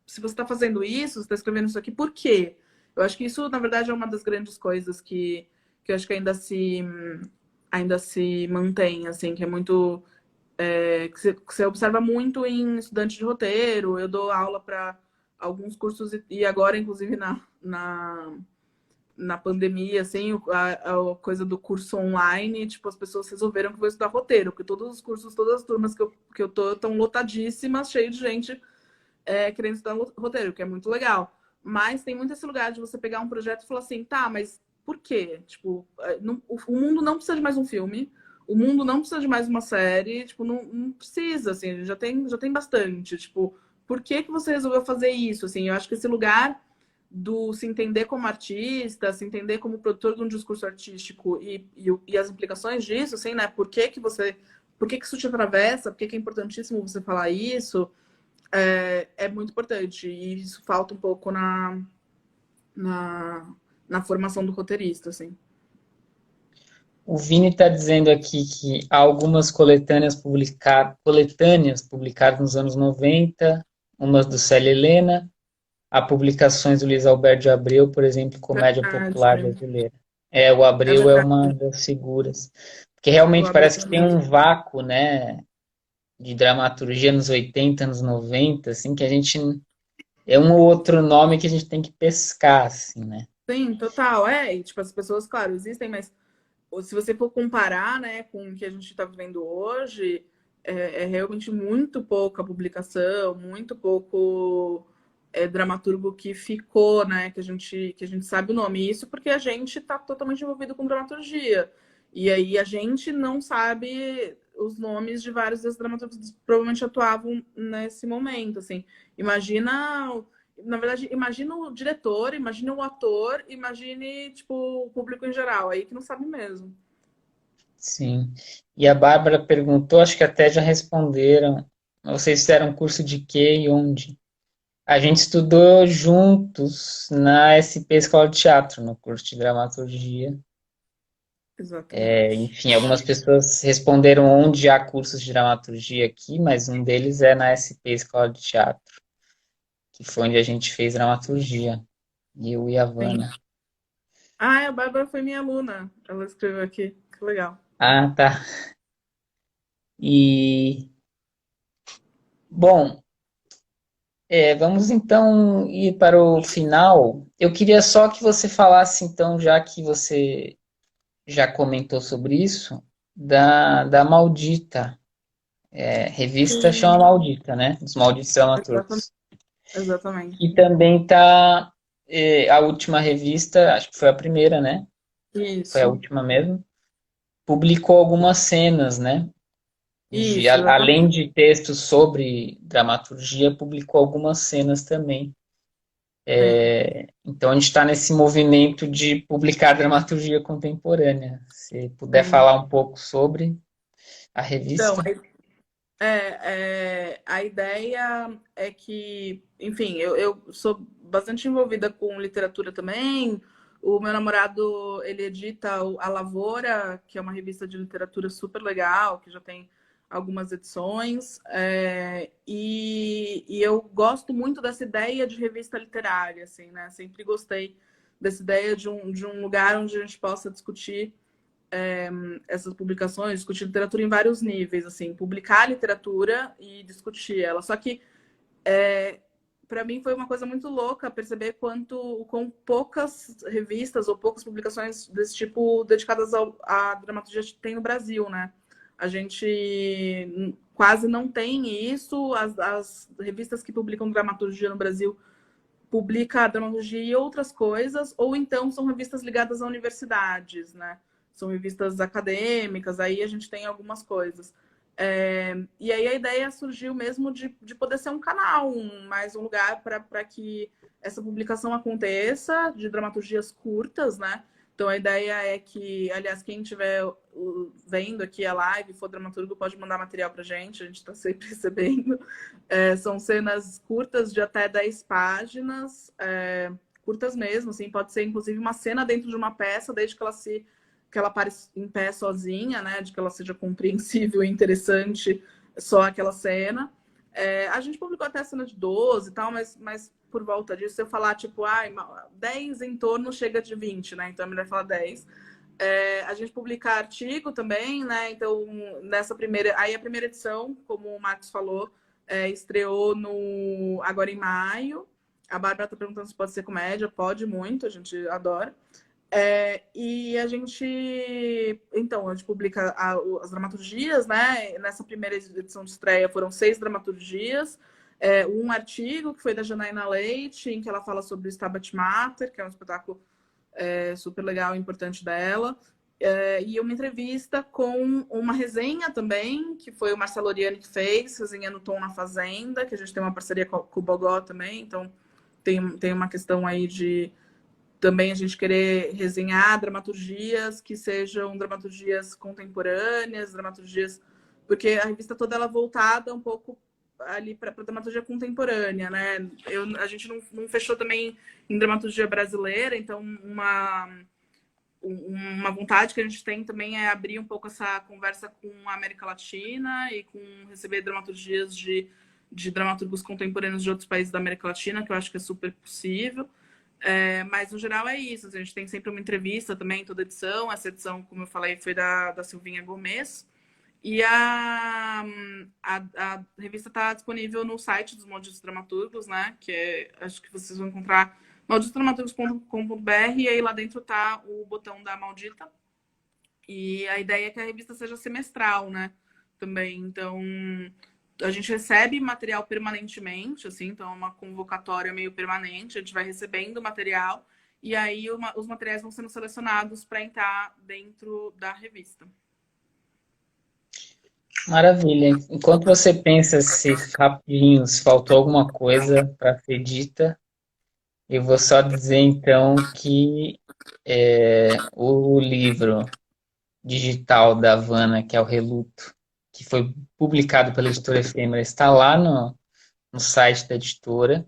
Speaker 2: se você está fazendo isso, você está escrevendo isso aqui, por quê? Eu acho que isso, na verdade, é uma das grandes coisas que eu acho que ainda se mantém, assim, que é muito que você observa muito em estudante de roteiro. Eu dou aula para alguns cursos e agora, inclusive, na pandemia, assim, a coisa do curso online, tipo, as pessoas resolveram que vou estudar roteiro, porque todos os cursos, todas as turmas que eu tô estão lotadíssimas, cheio de gente querendo estudar roteiro, que é muito legal. Mas tem muito esse lugar de você pegar um projeto e falar assim, tá, mas por quê? Tipo, o mundo não precisa de mais um filme, o mundo não precisa de mais uma série, tipo, não precisa, assim, já tem bastante. Tipo, por que que você resolveu fazer isso? Assim, eu acho que esse lugar do se entender como artista, se entender como produtor de um discurso artístico e as implicações disso, assim, né? Por que que isso te atravessa? Por que que é importantíssimo você falar isso? É muito importante. E isso falta um pouco na, na formação do roteirista, assim.
Speaker 1: O Vini está dizendo aqui que há algumas coletâneas publicadas nos anos 90, umas do Célia Helena, há publicações do Luiz Alberto de Abreu, por exemplo, Comédia Popular
Speaker 2: Verdade.
Speaker 1: Brasileira. O
Speaker 2: É
Speaker 1: Abreu é
Speaker 2: verdade.
Speaker 1: uma das figuras. Porque
Speaker 2: O
Speaker 1: realmente
Speaker 2: Abreu
Speaker 1: parece que tem
Speaker 2: também.
Speaker 1: um vácuo, né, de dramaturgia nos 80, nos 90, assim, que a gente é um ou outro nome que a gente tem que pescar, assim, né?
Speaker 2: Sim, total. E tipo, as pessoas, claro, existem, mas se você for comparar, né, com o que a gente está vivendo hoje, é realmente muito pouca publicação, muito pouco dramaturgo que ficou, né, que a gente sabe o nome. Isso porque a gente está totalmente envolvido com dramaturgia. E aí a gente não sabe os nomes de vários desses dramaturgos que provavelmente atuavam nesse momento, assim. Imagina, na verdade, imagina o diretor, imagina o ator, imagine, tipo, o público em geral, aí que não sabe mesmo.
Speaker 1: Sim. E a Bárbara perguntou, acho que até já responderam. Vocês fizeram curso de quê e onde? A gente estudou juntos na SP Escola de Teatro, no curso de dramaturgia.
Speaker 2: Exatamente.
Speaker 1: Enfim, algumas pessoas responderam onde há cursos de dramaturgia aqui, mas um deles é na SP Escola de Teatro, que foi onde a gente fez dramaturgia, eu e a
Speaker 2: Sim.
Speaker 1: Havana.
Speaker 2: Ah, a Bárbara foi minha aluna. Ela escreveu aqui. Que legal.
Speaker 1: Ah, tá. E, bom, vamos então ir para o final. Eu queria só que você falasse, então, já que você já comentou sobre isso, da Maldita. Revista chama
Speaker 2: Sim,
Speaker 1: Maldita, né? Os Malditos
Speaker 2: exatamente.
Speaker 1: Dramaturgos.
Speaker 2: Exatamente.
Speaker 1: E também tá a última revista, acho que foi a primeira, né? Foi a
Speaker 2: Isso.
Speaker 1: última mesmo. Publicou algumas cenas, né?
Speaker 2: Isso,
Speaker 1: Além
Speaker 2: exatamente.
Speaker 1: de textos sobre dramaturgia, publicou algumas cenas também.
Speaker 2: Sim.
Speaker 1: Então a gente está nesse movimento de publicar dramaturgia contemporânea. Se puder
Speaker 2: Sim.
Speaker 1: falar um pouco sobre a
Speaker 2: Então,
Speaker 1: revista.
Speaker 2: a ideia é que, enfim, eu sou bastante envolvida com literatura também. O meu namorado, ele edita A Lavoura, que é uma revista de literatura super legal, que já tem algumas edições. E eu gosto muito dessa ideia de revista literária, assim, né? Sempre gostei dessa ideia de um lugar onde a gente possa discutir essas publicações, discutir literatura em vários níveis, assim, publicar literatura e discutir ela. Só que para mim foi uma coisa muito louca perceber com poucas revistas ou poucas publicações desse tipo dedicadas à dramaturgia tem no Brasil, né? A gente quase não tem isso. As revistas que publicam dramaturgia no Brasil publica dramaturgia e outras coisas, ou então são revistas ligadas a universidades, né? São revistas acadêmicas, aí a gente tem algumas coisas. E aí a ideia surgiu mesmo de poder ser um canal, mais um lugar para que essa publicação aconteça, de dramaturgias curtas, né? Então a ideia é que, aliás, quem estiver vendo aqui a live, for dramaturgo, pode mandar material para a gente está sempre recebendo. São cenas curtas de até 10 páginas, curtas mesmo, assim, pode ser inclusive uma cena dentro de uma peça, desde que ela pare em pé sozinha, né? De que ela seja compreensível e interessante só aquela cena. A gente publicou até a cena de 12 e tal, mas por volta disso, se eu falar, tipo, 10 em torno chega de 20, né? Então é melhor falar 10. A gente publica artigo também, né? Então, nessa primeira. Aí a primeira edição, como o Marcos falou, estreou agora em maio. A Bárbara está perguntando se pode ser comédia. Pode muito, a gente adora. E a gente. Então, a gente publica as dramaturgias, né? Nessa primeira edição de estreia foram 6 dramaturgias. Um artigo que foi da Janaína Leite, em que ela fala sobre o Stabat Mater, que é um espetáculo super legal e importante dela. E uma entrevista com uma resenha também, que foi o Marcelo Oriani que fez, resenha no Tom na Fazenda, que a gente tem uma parceria com o Bogó também, então tem uma questão aí de também a gente querer resenhar dramaturgias que sejam dramaturgias contemporâneas, dramaturgias. Porque a revista toda ela é voltada um pouco ali para dramaturgia contemporânea, né? A gente não fechou também em dramaturgia brasileira, então uma vontade que a gente tem também é abrir um pouco essa conversa com a América Latina e com receber dramaturgias de dramaturgos contemporâneos de outros países da América Latina, que eu acho que é super possível. Mas no geral é isso. A gente tem sempre uma entrevista também, toda edição. Essa edição, como eu falei, foi da Silvinha Gomes. E a revista está disponível no site dos Malditos Dramaturgos, né? Acho que vocês vão encontrar malditosdramaturgos.com.br e aí lá dentro tá o botão da Maldita. E a ideia é que a revista seja semestral, né? Também. Então, a gente recebe material permanentemente, assim, então é uma convocatória meio permanente, a gente vai recebendo material e aí os materiais vão sendo selecionados para entrar dentro da revista.
Speaker 1: Maravilha. Enquanto você pensa se rapidinho, se faltou alguma coisa para ser dita, eu vou só dizer então que o livro digital da Havana, que é o Reluto, que foi publicado pela editora Efêmera, está lá no site da editora.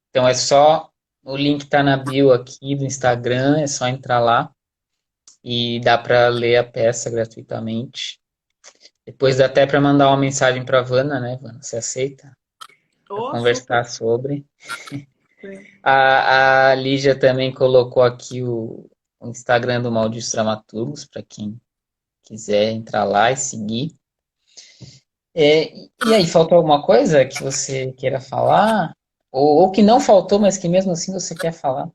Speaker 1: Então é só, o link tá na bio aqui do Instagram, é só entrar lá e dá para ler a peça gratuitamente. Depois dá até para mandar uma mensagem para Vana, né, Vana? Você aceita? Para
Speaker 2: Oh, super.
Speaker 1: conversar sobre.
Speaker 2: Sim.
Speaker 1: A Lígia também colocou aqui o Instagram do Malditos Dramaturgos, para quem quiser entrar lá e seguir. E aí, faltou alguma coisa que você queira falar? Ou que não faltou, mas que mesmo assim você quer falar?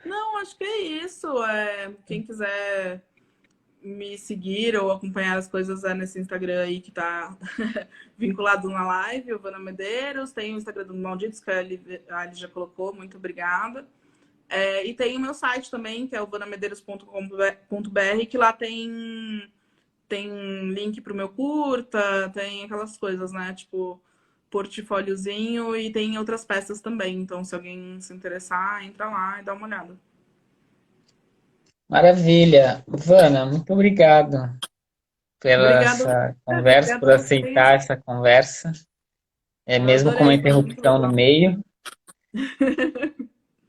Speaker 2: Não, acho que é isso. Quem quiser me seguir ou acompanhar as coisas nesse Instagram aí que tá vinculado na live, o Vana Medeiros. Tem o Instagram do Malditos, que a Ali já colocou, muito obrigada. E tem o meu site também, que é o vanamedeiros.com.br, que lá tem link pro meu curta, tem aquelas coisas, né? Tipo, portfóliozinho e tem outras peças também. Então, se alguém se interessar, entra lá e dá uma olhada.
Speaker 1: Maravilha. Vana, muito obrigado pela
Speaker 2: Obrigada a
Speaker 1: essa
Speaker 2: você,
Speaker 1: conversa,
Speaker 2: obrigada
Speaker 1: por
Speaker 2: a vocês.
Speaker 1: aceitar essa conversa,
Speaker 2: Eu
Speaker 1: mesmo com uma
Speaker 2: adorei, foi muito
Speaker 1: interrupção no
Speaker 2: legal.
Speaker 1: meio.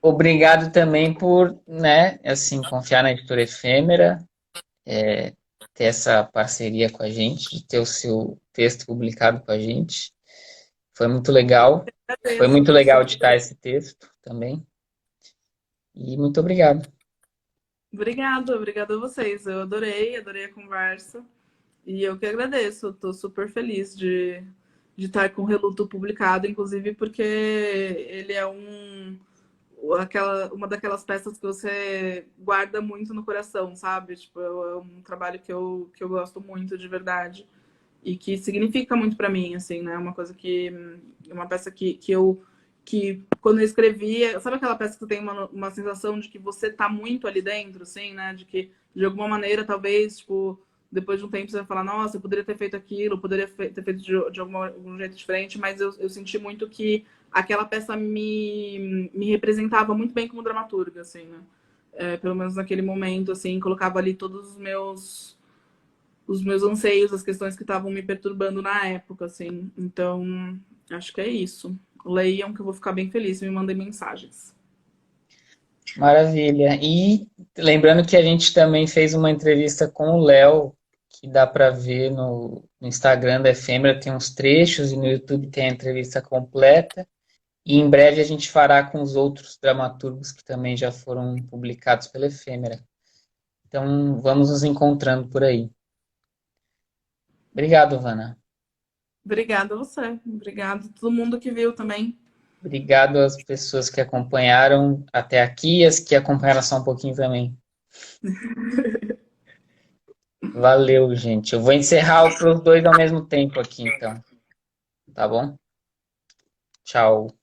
Speaker 1: Obrigado também por, né, assim, confiar na Editora Efêmera, ter essa parceria com a gente, de ter o seu texto publicado com a gente. Foi muito legal. Foi
Speaker 2: Agradeço,
Speaker 1: muito
Speaker 2: tô
Speaker 1: legal
Speaker 2: super.
Speaker 1: editar esse texto também. E muito obrigado.
Speaker 2: Obrigada a vocês. Eu adorei a conversa. E eu que agradeço. Tô super feliz de estar com o Reluto publicado, inclusive porque ele é uma daquelas peças que você guarda muito no coração, sabe? Tipo, é um trabalho que eu gosto muito de verdade e que significa muito para mim, assim, né? Uma coisa que uma peça que quando eu escrevia, sabe aquela peça que tem uma sensação de que você tá muito ali dentro, assim, né? De que de alguma maneira, talvez, tipo, depois de um tempo você vai falar, nossa, eu poderia ter feito aquilo, ter feito de algum jeito diferente, mas eu senti muito que aquela peça me representava muito bem como dramaturga, assim, né? Pelo menos naquele momento, assim, colocava ali todos os meus anseios, as questões que estavam me perturbando na época, assim. Então, acho que é isso. Leiam que eu vou ficar bem feliz, me mandem mensagens.
Speaker 1: Maravilha. E lembrando que a gente também fez uma entrevista com o Léo, que dá para ver no Instagram da Efêmera, tem uns trechos, e no YouTube tem a entrevista completa. E em breve a gente fará com os outros dramaturgos que também já foram publicados pela Efêmera. Então, vamos nos encontrando por aí. Obrigado, Vana.
Speaker 2: Obrigada a você. Obrigada a todo mundo que viu também.
Speaker 1: Obrigado às pessoas que acompanharam até aqui e as que acompanharam só um pouquinho também. Valeu, gente. Eu vou encerrar para os dois ao mesmo tempo aqui, então. Tá bom? Tchau.